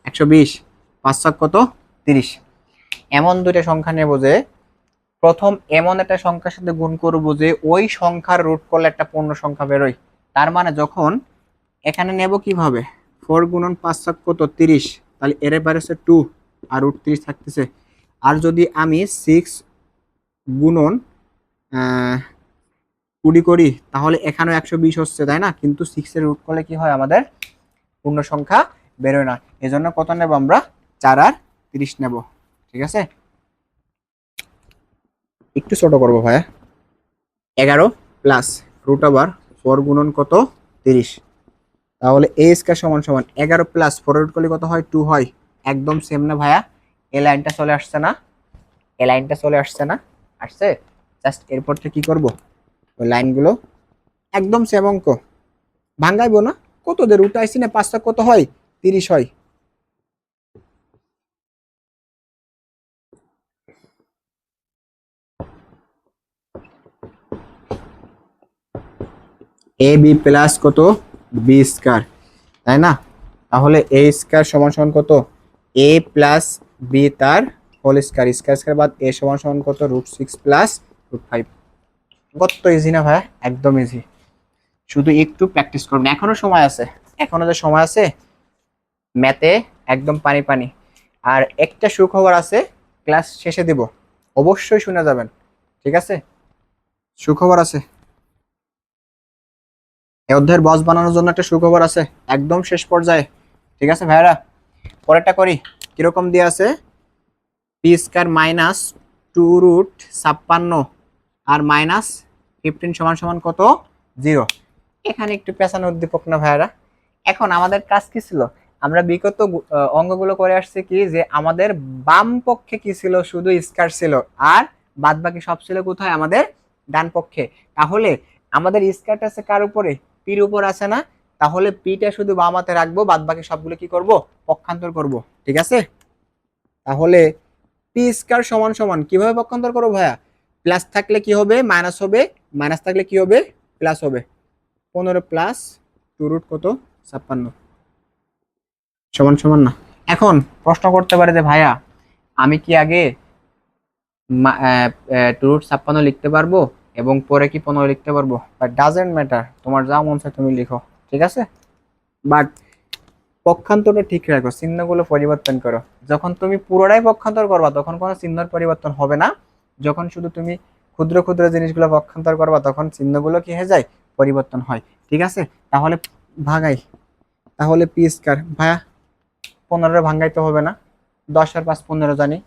120, 5 6 কত 30। এমন দুইটা সংখ্যা নেব যে প্রথম এমন একটা সংখ্যার সাথে গুণ করবো যে ওই সংখ্যার রুট করলে একটা পূর্ণ সংখ্যা বেরোয়। তার মানে যখন এখানে নেব কিভাবে, 4 গুণন 5 7 কত 30, তাহলে এর বাইরে হচ্ছে 2 আর রুট 30 থাকতেছে। আর যদি আমি 6 গুণন 20 করি তাহলে এখানেও 120 হচ্ছে, তাই না, কিন্তু 6 এর রুট করলে কি হয় আমাদের পূর্ণ সংখ্যা বেরোয় না। এজন্য কত নেব আমরা 4 আর 30 নেব, ঠিক আছে। একটু ছোট করবো ভাইয়া। 11 প্লাস রুট ওভার 4 গুণন কত 30। তাহলে এ স্কয়ার সমান সমান 11 প্লাস 4 রুট করলে কত হয় 2 হয়। একদম সেম না ভাইয়া? এই লাইনটা চলে আসছে না? এই লাইনটা চলে আসছে না? আসছে। জাস্ট এরপর থেকে কি করব, ওই লাইনগুলো একদম সেম অঙ্ক ভাঙাইবো না। কত দের উঠাইছি না 5টা কত হয় 30 হয়। এ বি প্লাস কত বি স্কয়ার, তাই না? তাহলে এ স্কয়ার সমান সমান কত এ প্লাস বি তার হোল স্কয়ার, স্কয়ার স্কয়ার বাদ এ সমান সমান কত √6 প্লাস √5। কত ইজি না ভাই, একদম ইজি। শুধু একটু প্র্যাকটিস করবেন, এখনো সময় আছে, এখনো যে সময় আছে ম্যাথে একদম পানি পানি। আর একটা সুখবর আছে, ক্লাস শেষে দিব, অবশ্যই শুনে যাবেন, ঠিক আছে? সুখবর আছে, এই অধ্যায়ের বস বানানোর জন্য একটা সুখবর আছে একদম শেষ পর্যায়ে, ঠিক আছে ভাইরা? পরেরটা করি। কিরকম দিয়ে আছে, পি স্কয়ার মাইনাস 2√56 আর মাইনাস 15 সমান সমান কত 0। এখানে একটু পেছানো উদ্দীপক না ভাইরা? এখন আমাদের কাজ কি ছিল, আমরা বিগত অঙ্কগুলো করে আসছে কি যে আমাদের বাম পক্ষে কি ছিল, শুধু স্কয়ার ছিল, আর বাদ বাকি সব ছিল কোথায় আমাদের ডান পক্ষে। তাহলে আমাদের স্কয়ারটা আছে কার উপরে, পির উপর আছে না? তাহলে পিটা শুধু বাম হাতে রাখবো, বাদ বাকি সবগুলো কি করব পক্ষান্তর করব, ঠিক আছে? তাহলে পি স্কয়ার সমান সমান কিভাবে পক্ষান্তর করবো ভাইয়া, প্লাস থাকলে কি হবে মাইনাস হবে, মাইনাস থাকলে কি হবে প্লাস হবে। 15 প্লাস 2 কত 56 সমান সমান না? এখন প্রশ্ন করতে পারে যে ভাইয়া আমি কি আগে 2√56 লিখতে পারবো এবং পরে কি 15 লিখতে পারবো? বাট ডাজেন্ট ম্যাটার, তোমার যা মন চায় তুমি লিখো, ঠিক আছে। বাট পক্ষান্তরটা ঠিক রাখো, চিহ্নগুলো পরিবর্তন করো। যখন তুমি পুরোটাই পক্ষান্তর করবা তখন কোনো চিহ্নের পরিবর্তন হবে না, যখন শুধু তুমি ক্ষুদ্র ক্ষুদ্র জিনিসগুলো পক্ষান্তর করবা তখন চিহ্নগুলো কি হয়ে যায় পরিবর্তন হয়, ঠিক আছে। তাহলে ভাগাই, তাহলে পি স্কয়ার ভাইয়া 15 ভাঙাইতে হবে না, 10 আর 5 15 জানি,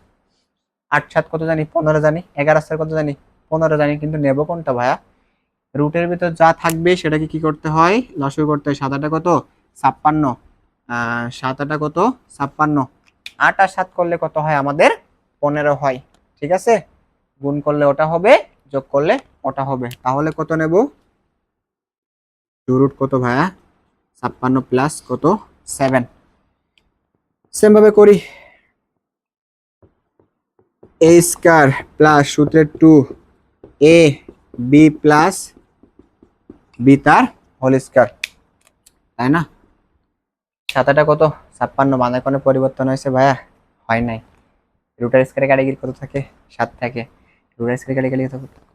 8 7 কত জানি 15 জানি, 11 4 কত জানি 15 জানি, কিন্তু নেব কোনটা ভাইয়া? রুটের ভিতর যা থাকবে সেটাকে কি করতে হয় লসাগু করতে হয়। 7 8 কত 56, 7 8 কত 56, 8 আর 7 করলে কত হয় আমাদের 15 হয়, ঠিক আছে। গুণ করলে ওটা হবে, যোগ করলে ওটা হবে। তাহলে কত নেব, 2 কত ভাইয়া 56 প্লাস কত 7। সেম ভাবে করি, এ স্কয়ার প্লাস সূত্রের 2 এ বি প্লাস বি তার হোল স্কয়ার, তাই না? 7 8 কত 56, বাঁধায় কোনো পরিবর্তন হয়েছে ভাইয়া? হয় নাই। রুটার স্কয়ারে কাটাগিরি কত থাকে 7 থাকে, রুটার স্কয়ারে কাটাগিরি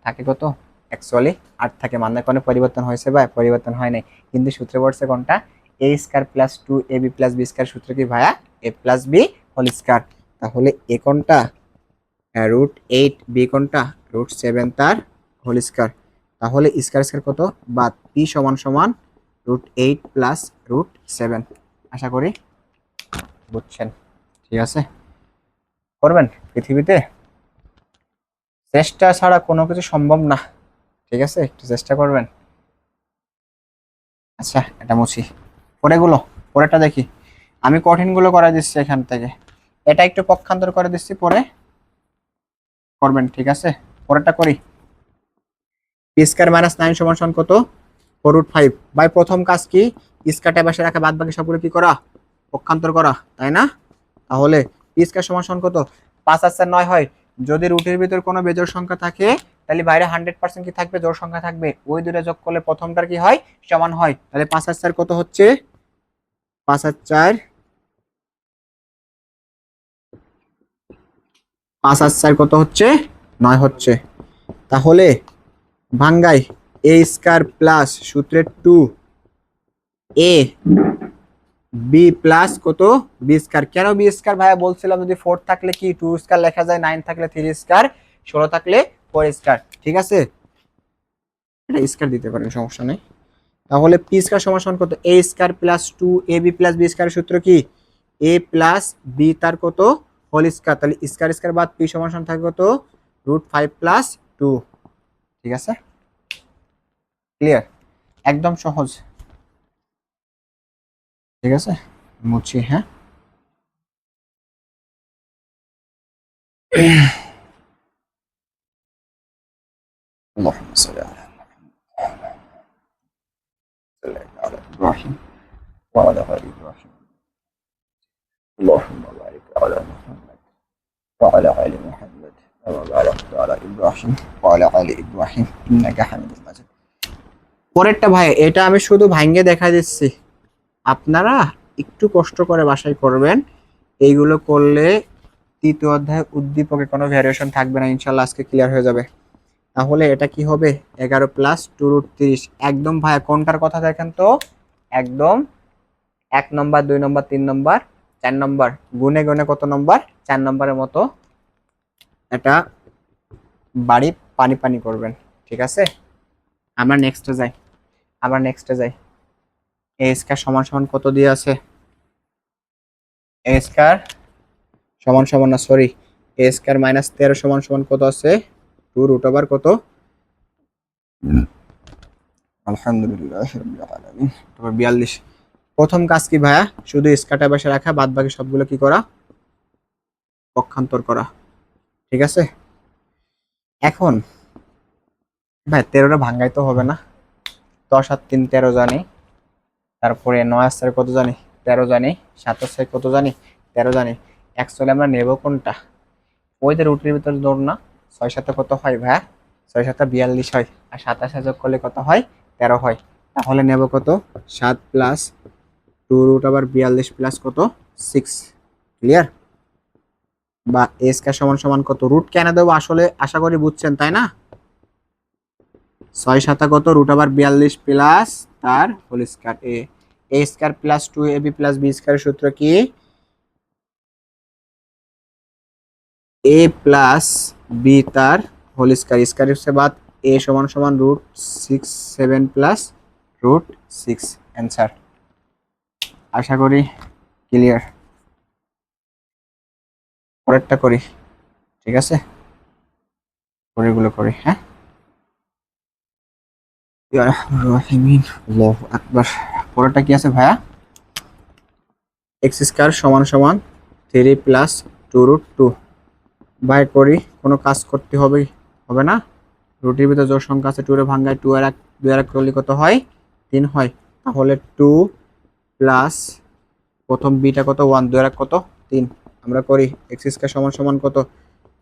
থাকে কত অ্যাকচুয়ালি 8 থাকে। বাঁধায় কোনো পরিবর্তন হয়েছে ভাই? পরিবর্তন হয় নাই, কিন্তু সূত্রে পড়ছে কোনটা A square plus 2 A B plus B square. সূত্র কি ভাইয়া এ প্লাস বি হোল স্কয়ার। তাহলে এ কোনটা √8, বি কোনটা √7 তার হোল স্কয়ার। তাহলে স্কয়ার স্কয়ার কত বাদ, পি সমান সমান √8 প্লাস √7। আশা করি বুঝছেন, ঠিক আছে। করবেন, পৃথিবীতে চেষ্টা ছাড়া কোনো কিছু সম্ভব না, ঠিক আছে, একটু চেষ্টা করবেন। আচ্ছা এটা মুছি, পরেগুলো পরেরটা দেখি। আমি কঠিনগুলো করে দিচ্ছি এখান থেকে, এটা একটু পক্ষান্তর করে দিচ্ছি, পরে করবেন, ঠিক আছে। পরেরটা করি। পি স্কয়ার মাইনাস 9 সমান সমান কত 4√5। ভাই প্রথম কাজ কি, স্কয়ারটা পাশে রাখা, বাদ বাকি সবগুলো কি করা পক্ষান্তর করা, তাই না? তাহলে পি স্কয়ার সমান সমান কত 5 আর 4 9 হয়। যদি রুটের ভিতর কোনো বেজোড় সংখ্যা থাকে তাহলে বাইরে 100% কি থাকবে জোড় সংখ্যা থাকবে, ওই দুটো যোগ করলে প্রথমটার কি হয় সমান হয়। তাহলে 5 আর 4 কত হচ্ছে 5 আর 4 5 আর 4 কত হচ্ছে 9 হচ্ছে। তাহলে ভাঙ্গাই এ স্কয়ার প্লাস সূত্রের 2 এ বি প্লাস কত বি স্কয়ার। কেন বি স্কয়ার ভাইয়া বলছিলাম, যদি 4 থাকলে কি 2 স্কয়ার লেখা যায়, 9 থাকলে 3 স্কয়ার, 16 থাকলে 4 স্কয়ার, ঠিক আছে। এটা স্কয়ার দিতে পারেন, সমস্যা নেই। তাহলে পি স্কয়ার সমান সমান কত A square plus 2 A B plus B square. সূত্র কি এ প্লাস বি তার কত হোল স্কয়ার, তাহলে স্কয়ার স্কয়ার বাদ পি সমান সমান থাকে কত √5 + 2। ঠিক আছে, ক্লিয়ার, একদম সহজ। ঠিক আছে, মুছি, হ্যাঁ। اللهم صل على إبراهيم وعلى آل إبراهيم. اللهم بارك على محمد وعلى آل محمد كما باركت على إبراهيم وعلى آل إبراهيم إنك حميد مجيد. পরেরটা ভাই, এটা আমি শুধু ভাঙ্গে দেখা দিচ্ছি, আপনারা একটু কষ্ট করে বাসায় করবেন। এইগুলো করলে তৃতীয় অধ্যায় উদ্দীপকে কোনো ভ্যারিয়েশন থাকবে না, ইনশাল্লাহ আজকে ক্লিয়ার হয়ে যাবে। তাহলে এটা কি হবে 11 + 2√30। একদম ভাইয়া কোনটার কথা দেখেন তো, একদম 1 নম্বর 2 নম্বর 3 নম্বর 4 নম্বর, গুনে গুনে কত নম্বর 4 নম্বরের মতো এটা বাড়ি পানি পানি করবেন। ঠিক আছে, আমরা নেক্সটে যাই। এ স্কয়ার সমান সমান কত দিয়ে আছে, এ স্কয়ার সমান সমান না, সরি, এ স্কয়ার - 13 সমান সমান কত আছে 2√, কত, আলহামদুলিল্লাহ রাব্বিল আলামিন, 42। প্রথম কাজ কি ভাইয়া, শুধু স্কয়ারটা বসে রাখা, বাদ বাকি সবগুলো কি করা, পক্ষান্তর করা। ঠিক আছে, এখন ভাই 13টা ভাঙাইতে হবে না, 10 আর 3 13 জানি, তারপরে 9 আর 4 কত জানি 13 জানি, 7 আর 6 কত জানি 13 জানি। অ্যাকচুয়ালি আমরা নেব কোনটা, ওই যে রুটের ভিতরে দৌড় না, 6 7 কত হয় ভাইয়া, 6 7 42 হয়, আর 27 যোগ করলে কত হয় 13 হয়। তাহলে নেব কত 7 + 2√42 প্লাস কত 6। ক্লিয়ার, বা এ স্কয়ার সমান সমান কত, রুট কেন দেবো আসলে আশা করি বুঝছেন তাই না। 6 7 কত √42 প্লাস তার whole square, A square plus 2ab plus B স্কয়ারের সূত্র কি, এ প্লাস বি তার হোল স্কয়ার, স্কয়ার से बात এ সমান সমান √67 প্লাস √6 অ্যান্সার। আশা করি ক্লিয়ার। পরেরটা করি, ঠিক আছে, পরেরগুলো করি, হ্যাঁ। ইয়া রাহমানির আল্লাহু আকবার। পরেরটা কি আছে ভাইয়া, x² সমান সমান 3 + 2√2। বাই করি, কোনো কাজ করতে হবে হবে না, রুটির ভিতরে জোড় সংখ্যা আছে, 2 এর ভাঙায় 2 আর 2 আর করলে কত হয় 3 হয়। তাহলে 2 প্লাস প্রথম বিটা কত 1, 2 আর কত 3। আমরা করি x² সমান সমান কত,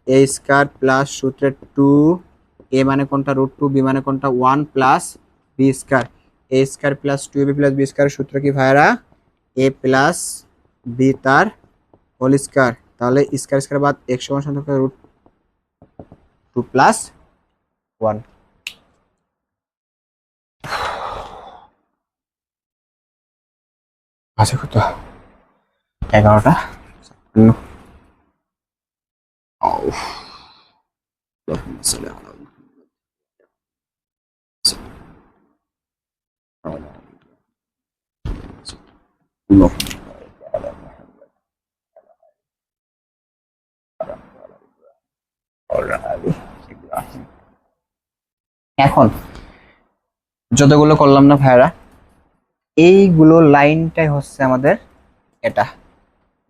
a² প্লাস সূত্রে 2, a মানে কোনটা √2, b মানে কোনটা 1 plus b², a² plus 2ab plus b² সূত্র কি ভাইরা, a প্লাস b তার হোল স্কয়ার, তাহলে স্কয়ার স্কয়ার বাদ x সমান সমান √2 প্লাস 1। আছে কত 11টা। এখন যতগুলো করলাম না ভাইরা, এইগুলো লাইনটাই হচ্ছে আমাদের এটা,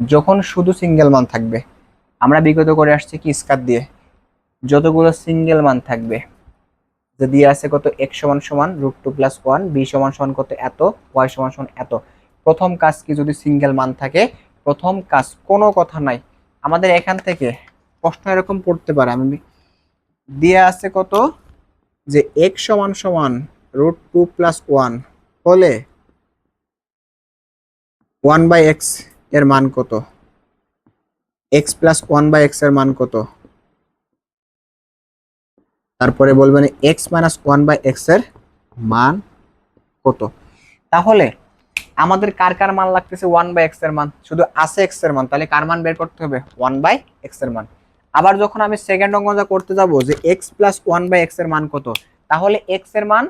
যখন শুধু সিঙ্গেল মান থাকবে, আমরা বিগত করে আসছি কি স্কয়ার দিয়ে, যতগুলো সিঙ্গেল মান থাকবে, যে দিয়ে আছে কত x সমান সমান √2 + 1, b সমান সমান কত এত, y সমান সমান এত। প্রথম কাজ কি, যদি সিঙ্গেল মান থাকে, প্রথম কাজ কোনো কথা নাই, আমাদের এখান থেকে প্রশ্ন এরকম পড়তে পারে, আমি দিয়ে আছে কত, যে x সমান সমান √2 + 1 হলে 1/x এর মান কত, x + 1/x এর মান কত, তারপরে বলবেন x - 1/x এর মান কত। তাহলে আমাদের কার কার মান লাগতেছে 1/x এর মান, শুধু আছে x এর মান, তাহলে কার মান বের করতে হবে 1/x এর মান। আবার যখন আমি সেকেন্ড অঙ্কটা করতে যাব যে x + 1/x এর মান কত, তাহলে x এর মান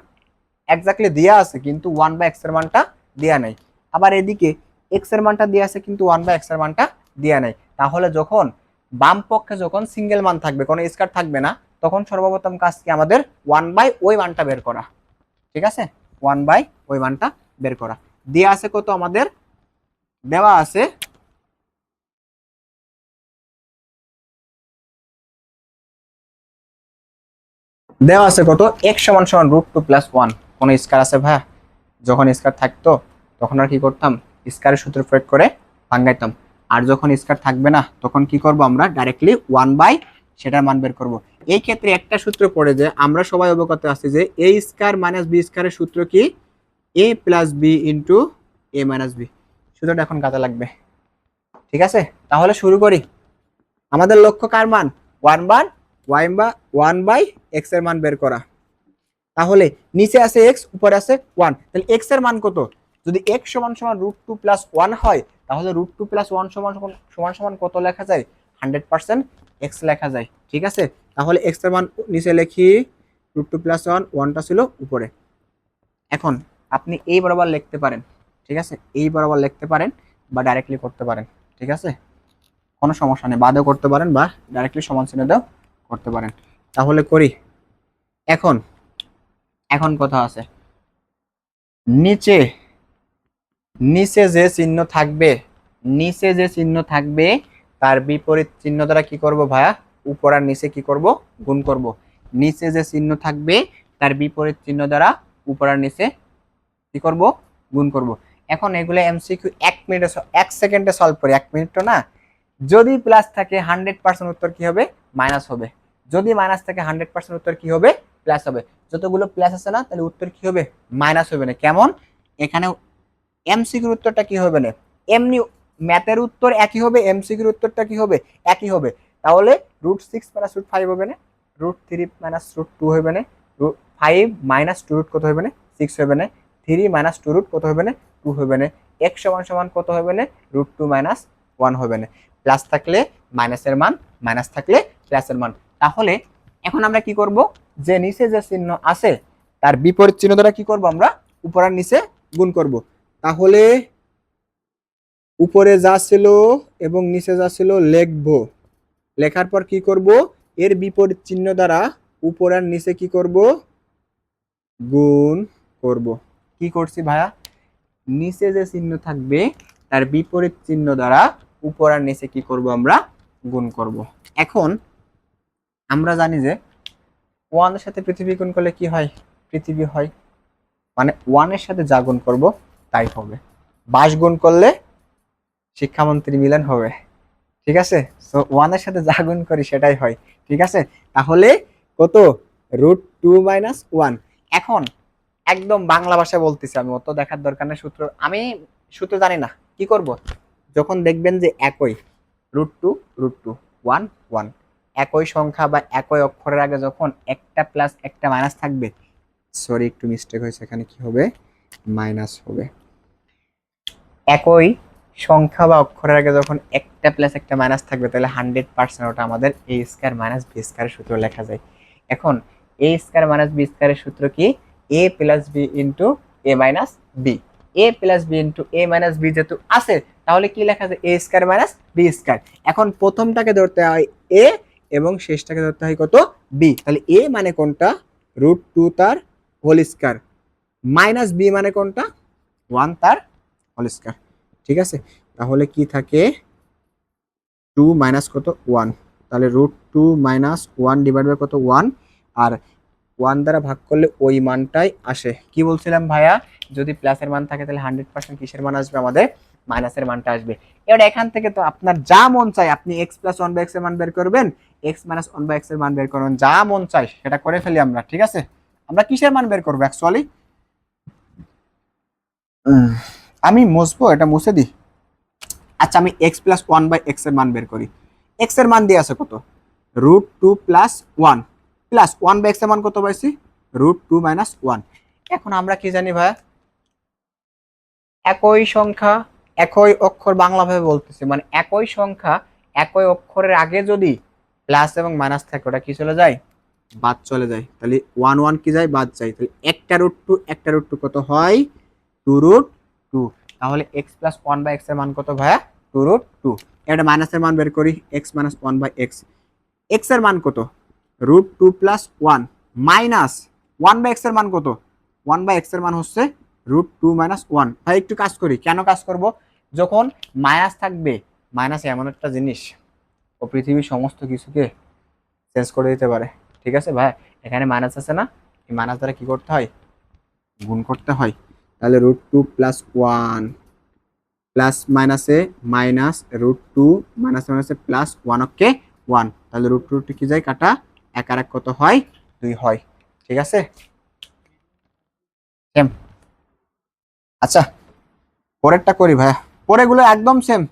এক্স্যাক্টলি দেয়া আছে কিন্তু 1/x এর মানটা দেয়া নাই। আবার এদিকে এক্স এর মানটা দিয়ে আছে কিন্তু 1/x এর মানটা দেয়া নাই। তাহলে যখন বাম পক্ষে যখন সিঙ্গেল মান থাকবে, কোনো স্কয়ার থাকবে না, তখন সর্বপ্রথম কাজ কি আমাদের 1/, ওই মানটা বের করা। ঠিক আছে, 1/, ওই মানটা বের করা। দেয়া আছে কত আমাদের, দেওয়া আছে কত, x সমান সমান √2 + 1। কোন স্কয়ার আছে ভাই? যখন স্কয়ার থাকতো তখন আর কি করতাম, স্কয়ারের সূত্র প্রয়োগ করে ভাঙাইতাম। আর যখন স্কয়ার থাকবে না তখন কি করব, আমরা ডাইরেক্টলি 1/, সেটার মান বের করব। এই ক্ষেত্রে একটা সূত্র পড়ে যে আমরা সবাই অবগত আছি যে a স্কয়ার - b স্কয়ারের সূত্র কি, a + b * a - b। সূত্রটা এখন কাজে লাগবে। ঠিক আছে, তাহলে শুরু করি। আমাদের লক্ষ্য কার মান, 1/x এর মান বের করা। তাহলে নিচে আছে x, উপরে আছে 1, তাহলে x এর মান কত? যদি x সমান সমান √2 + 1 হয়, তাহলে √2 + 1 সমান সমান কত লেখা যায়? 100% x লেখা যায়। ঠিক আছে, তাহলে x এর মান নিচে লিখি √2 + 1, 1টা ছিল উপরে। এখন আপনি এই বরাবর লিখতে পারেন। ঠিক আছে, এই বরাবর লিখতে পারেন বা ডাইরেক্টলি করতে পারেন। ঠিক আছে, কোনো সমস্যা নেই, বাদেও করতে পারেন বা ডাইরেক্টলি সমান চিহ্ন দাও করতে পারেন। তাহলে করি। এখন এখন কথা আছে, নিচে নিচে যে চিহ্ন থাকবে, নিচে যে চিহ্ন থাকবে তার বিপরীত চিহ্ন দ্বারা কি করব ভাইয়া, উপর আর নিচে কি করব, গুণ করব। নিচে যে চিহ্ন থাকবে তার বিপরীত চিহ্ন দ্বারা উপর আর নিচে কি করব, গুণ করব। এখন এগুলো এমসিকিউ 1 মিনিটে 1 সেকেন্ডে সলভ করি, 1 মিনিট তো না। যদি প্লাস থাকে 100% উত্তর কি হবে, মাইনাস হবে। যদি মাইনাস থাকে 100% উত্তর কি হবে, প্লাস হবে। যতগুলো প্লাস আছে না, তাহলে উত্তর কি হবে, মাইনাস হবে না। কেমন, এখানে এমসিকিউর উত্তরটা কি হবে না, এমনি ম্যাথের উত্তর একই হবে, এমসিকিউর উত্তরটা কি হবে, একই হবে। তাহলে √6 - √5 হবে না, √3 - √2 হবে না, √5 - 2 কত হবে না, 6 হবে না, 3 - 2 কত হবে না, 2 হবে না। x সমান সমান কত হবে না, √2 - 1 হবে না। প্লাস থাকলে মাইনাসের মান, মাইনাস থাকলে প্লাসের মান। তাহলে এখন আমরা কি করব, যে নিচে যে চিহ্ন আছে তার বিপরীত চিহ্ন দ্বারা কি করব, আমরা উপর আর নিচে গুণ করব। তাহলে উপরে যা ছিল এবং নিচে যা ছিল লিখবো, লেখার পর কি করব, এর বিপরীত চিহ্ন দ্বারা উপর আর নিচে কি করব, গুণ করব। কি করছি ভাইয়া, নিচে যে চিহ্ন থাকবে তার বিপরীত চিহ্ন দ্বারা উপর আর নিচে কি করব, আমরা গুণ করব। এখন আমরা জানি যে 1 এর সাথে পৃথিবী গুণ করলে কি হয়, পৃথিবী হয়। মানে 1 এর সাথে যা গুণ করব তাই হবে। 22 গুণ করলে শিক্ষামন্ত্রী মিলন হবে। ঠিক আছে, সো 1 এর সাথে যা গুণ করি সেটাই হয়। ঠিক আছে, তাহলে কত, √2 - 1। এখন একদম বাংলা ভাষায় বলতেছি আমি, অত দেখার দরকার নেই সূত্র, আমি সূত্র জানি না। কি করব, যখন দেখবেন যে একই √2 √2 1 1, একই সংখ্যা বা একই অক্ষরের আগে যখন একটা প্লাস একটা মাইনাস থাকবে, সরি একটু মিস্টেক হয়েছে, এখানে কি হবে, মাইনাস হবে। একই সংখ্যা বা অক্ষরের আগে যখন একটা প্লাস একটা মাইনাস থাকবে, তাহলে 100% ওটা আমাদের a স্কয়ার - b স্কয়ারের সূত্র লেখা যায়। এখন a স্কয়ার - b স্কয়ারের সূত্র কি, a + b * a - b। a + b * a - b যেহেতু আছে, তাহলে কি লেখা যায়, a স্কয়ার - b স্কয়ার। এখন প্রথমটাকে ধরতে হয় a এবং শেষটাকে ধরতে হয় কত, b। তাহলে a মানে কোনটা, √2 তার হোল স্কয়ার, -b মানে কোনটা, 1 তার হোল স্কয়ার। ঠিক আছে, তাহলে কি থাকে, 2 মাইনাস কত, 1। তাহলে √2 - 1 ডিভাইড বাই কত, 1। আর 1 দ্বারা ভাগ করলে ওই মানটাই আসে। কি বলছিলাম ভাইয়া, যদি প্লাসের মান থাকে তাহলে 100% কিসের মান আসবে, আমাদের মাইনাসের মানটা আসবে। এবার এখান থেকে তো আপনার যা মন চায়, আপনি x + 1/x এর মান বের করবেন, x - 1/x এর মান বের করবেন, যা মন চায় সেটা করে ফেলি আমরা। ঠিক আছে, আমরা কিসের মান বের করবো অ্যাকচুয়ালি, আমি মুছবো, এটা মুছে দিই। আচ্ছা, আমি x + 1/x এর মান বের করি। x এর মান দিয়ে আছে কত, √2 + 1 প্লাস 1/x এর মান কত পাইছি, √2 - 1। এখন আমরা কি জানি ভাই, একই সংখ্যা একই অক্ষর, বাংলাভাবে বলতেছি, মানে একই সংখ্যা একই অক্ষরের আগে যদি প্লাস এবং মাইনাস থাকে, ওটা কি চলে যায়, বাদ চলে যায়। তাহলে 1 1 কি যায়, বাদ যায়। তাহলে একটা √2 একটা √2 কত হয়, 2√2। তাহলে x plus one by x এর মান কত ভাইয়া? 2√2। এটা মাইনাসের মান বের করি, x minus one by x. X এর মান কত? √2 plus one minus one by x এর মান কত? ওয়ান বাই এক্স এর মান হচ্ছে √2 মাইনাস ওয়ান। ভাই একটু কাজ করি, কেন কাজ করব? যখন মাইনাস থাকবে, মাইনাস এমন একটা জিনিস ও পৃথিবীর সমস্ত কিছুকে চেঞ্জ করে দিতে পারে। ঠিক আছে ভাই, এখানে মাইনাস আছে না, এই মাইনাস দ্বারা কি করতে হয়? গুণ করতে হয়। তাহলে √2 প্লাস ওয়ান প্লাস মাইনাসে মাইনাস √2 মাইনাস মাইনাসে প্লাস ওয়ান, ওকে ওয়ান। তাহলে √2 কি যায় কাটা, এক আর এক কত হয়? 2 হয়। ঠিক আছে, সেম। আচ্ছা পরেরটা করি ভাইয়া, পরেরগুলো একদম সেম,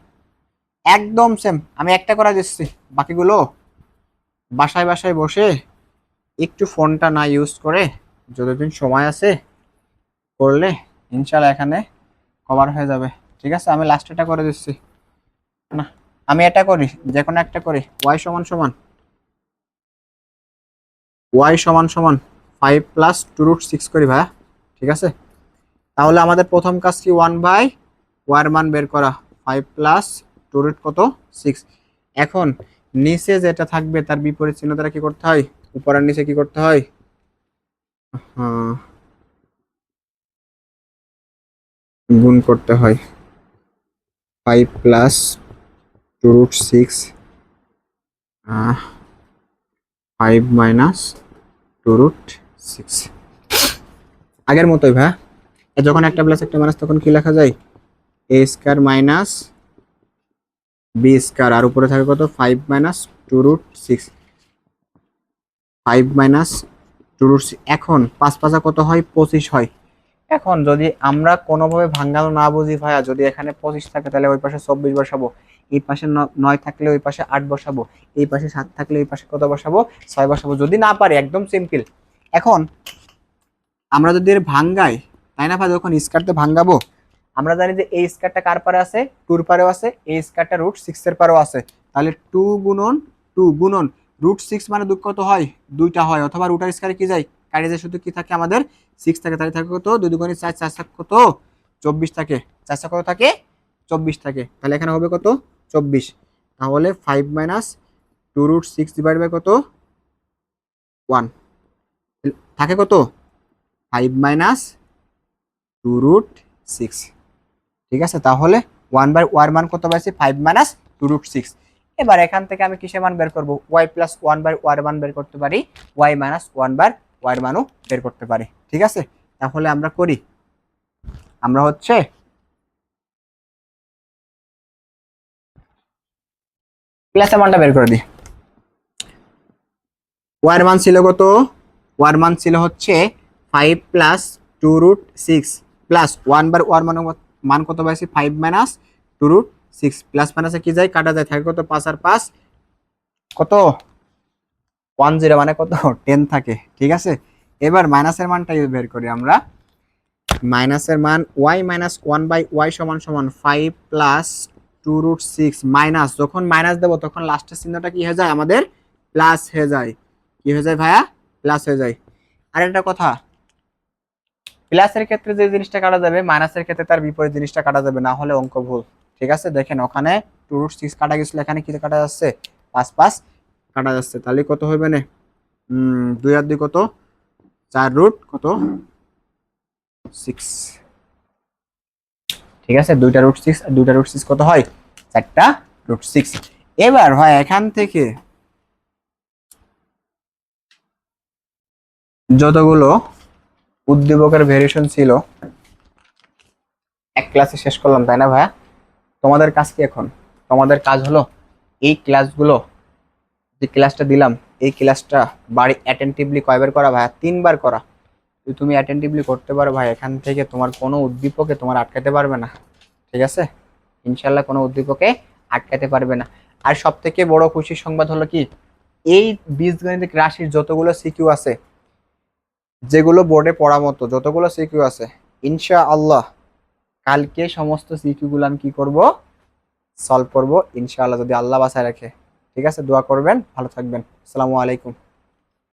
একদম সেম। আমি একটা করে দিচ্ছি, বাকিগুলো বাসায় বাসায় বসে একটু ফোনটা না ইউজ করে যতদিন সময় আছে করলে ইনশাল্লাহ এখানে কভার হয়ে যাবে। ঠিক আছে, আমি লাস্ট এটা করে দিচ্ছি না, আমি এটা করি, যে কোনো একটা করি। ওয়াই সমান সমান ওয়াই সমান সমান 5 প্লাস 2√6 করি ভাইয়া। ঠিক আছে, তাহলে আমাদের প্রথম কাজ কি? 1/y এর মান বের করা। 5 প্লাস 2 কত? 6। এখন নিচে যেটা থাকবে তার বিপরীত চিহ্ন দ্বারা কি করতে হয়? উপরের নিচে কি করতে হয়? হ্যাঁ, গুণ করতে হয়। 5 প্লাস 2√6 5 মাইনাস 2√6 আগের মতোই ভাই। যখন একটা প্লাস একটা মাইনাস তখন কি লেখা যায়? এ স্কয়ার মাইনাস বি স্কয়ার, আর উপরে থাকে কত? 5 মাইনাস 2√6 5 মাইনাস 2√6। এখন 5 5 কত হয়? 25 হয়। এখন যদি আমরা কোনোভাবে ভাঙানো না বুঝি ভাইয়া, যদি এখানে 25 থাকে তাহলে ওই পাশে 24 বসাবো, এই পাশে 9 থাকলে ওই পাশে 8 বসাবো, এই পাশে 7 থাকলে ওই পাশে কত বসাবো? 6 বসাবো। যদি না পারি একদম সিম্পল। এখন আমরা যদি এর ভাঙ্গাই, তাই না ভাই, যখন স্কয়ারতে ভাঙ্গাবো আমরা জানি যে এই স্কয়ারটা কার পারে আছে? 2 এর পারেও আছে, এই স্কয়ারটা √6 এর পারেও আছে। তাহলে 2 গুণন 2 গুণন √6 মানে কত হয়? দুইটা হয়। অথবা রুটার স্কয়ারে কি যায়? কাটে যায়, শুধু কি থাকে আমাদের? 6 থাকে। তাহলে থাকে কত? 2 2 4 4 4 কত? 24 থাকে। 4 4 কত থাকে? 24 থাকে। তাহলে এখানে হবে কত? 24। তাহলে 5 মাইনাস 2√6 ডিভাইড বাই কত? 1 থাকে কত? 5 মাইনাস 2√6। ঠিক আছে, তাহলে 1/y মান কত পাইছি? 5 মাইনাস 2√6। এবার এখান থেকে আমি কিসের মান বের করব? y প্লাস 1/y এর মান বের করতে পারি, y মাইনাস 1/y এর মানও বের করতে পারি। ঠিক আছে, তাহলে আমরা করি, আমরা হচ্ছে প্লাসের মানটা বের করে দিই। y এর মান ছিল কত? y এর মান ছিল হচ্ছে 5 প্লাস 2√6 প্লাস 1/y মান কত পাইছি? 5 মাইনাস 2√6। প্লাস মাইনাসে কি যায়? কাটা যায়, থাকে কত? 5 আর 5 কত? 10 মানে কত? 10 থাকে। ঠিক আছে, এবার মাইনাসের মানটা বের করি আমরা। মাইনাসের মান y মাইনাস 1/y সমান সমান 5 প্লাস 2√6 মাইনাস, যখন মাইনাস দেবো তখন লাস্টের চিহ্নটা কি হয়ে যায়? আমাদের প্লাস হয়ে যায়। কি হয়ে যায় ভাইয়া? প্লাস হয়ে যায়। আর একটা কথা, প্লাসের ক্ষেত্রে যে জিনিসটা কাটা যাবে মাইনাসের ক্ষেত্রে তার বিপরীত জিনিসটা কাটা যাবে, না হলে অঙ্ক ভুল। ঠিক আছে, দেখেন ওখানে 2√6 কাটা গেছিল, এখানে কি কাটা যাচ্ছে? 5 5 কাটা যাচ্ছে। তাহলে কত হবে না? 2 আর 2 কত? 4√কত? 6। ঠিক আছে, 2টা√6 আর 2টা√6 কত হয়? 4টা√6। এবার হয় এখান থেকে যতগুলো উদ্দীপকের ভেরিয়েশন ছিল এক ক্লাসে শেষ করলাম, তাই না ভাইয়া? তোমাদের কাজ কি এখন? তোমাদের কাজ হলো এই ক্লাসগুলো, যে ক্লাসটা দিলাম এই ক্লাসটা বাড়ি অ্যাটেন্টিভলি কয়বার করা ভাইয়া? 3বার করা। যদি তুমি অ্যাটেন্টিভলি করতে পারো ভাই, এখান থেকে তোমার কোনো উদ্দীপকে তোমার আটকাতে পারবে না। ঠিক আছে, ইনশাল্লাহ কোনো উদ্দীপকে আটকাতে পারবে না। আর সব থেকে বড় খুশির সংবাদ হলো কি, এই বীজগণিতিক রাশির যতগুলো সিকিউ আছে, যেগুলো বোর্ডে পড়া মতো যতগুলো সিকিউ আছে, ইনশাআল্লাহ কালকে সমস্ত সিকিউ গুলো আমি কি করব? সলভ করব ইনশাআল্লাহ, যদি আল্লাহ বাঁচায় রাখে। ঠিক আছে, দোয়া করবেন, ভালো থাকবেন। আসসালামু আলাইকুম।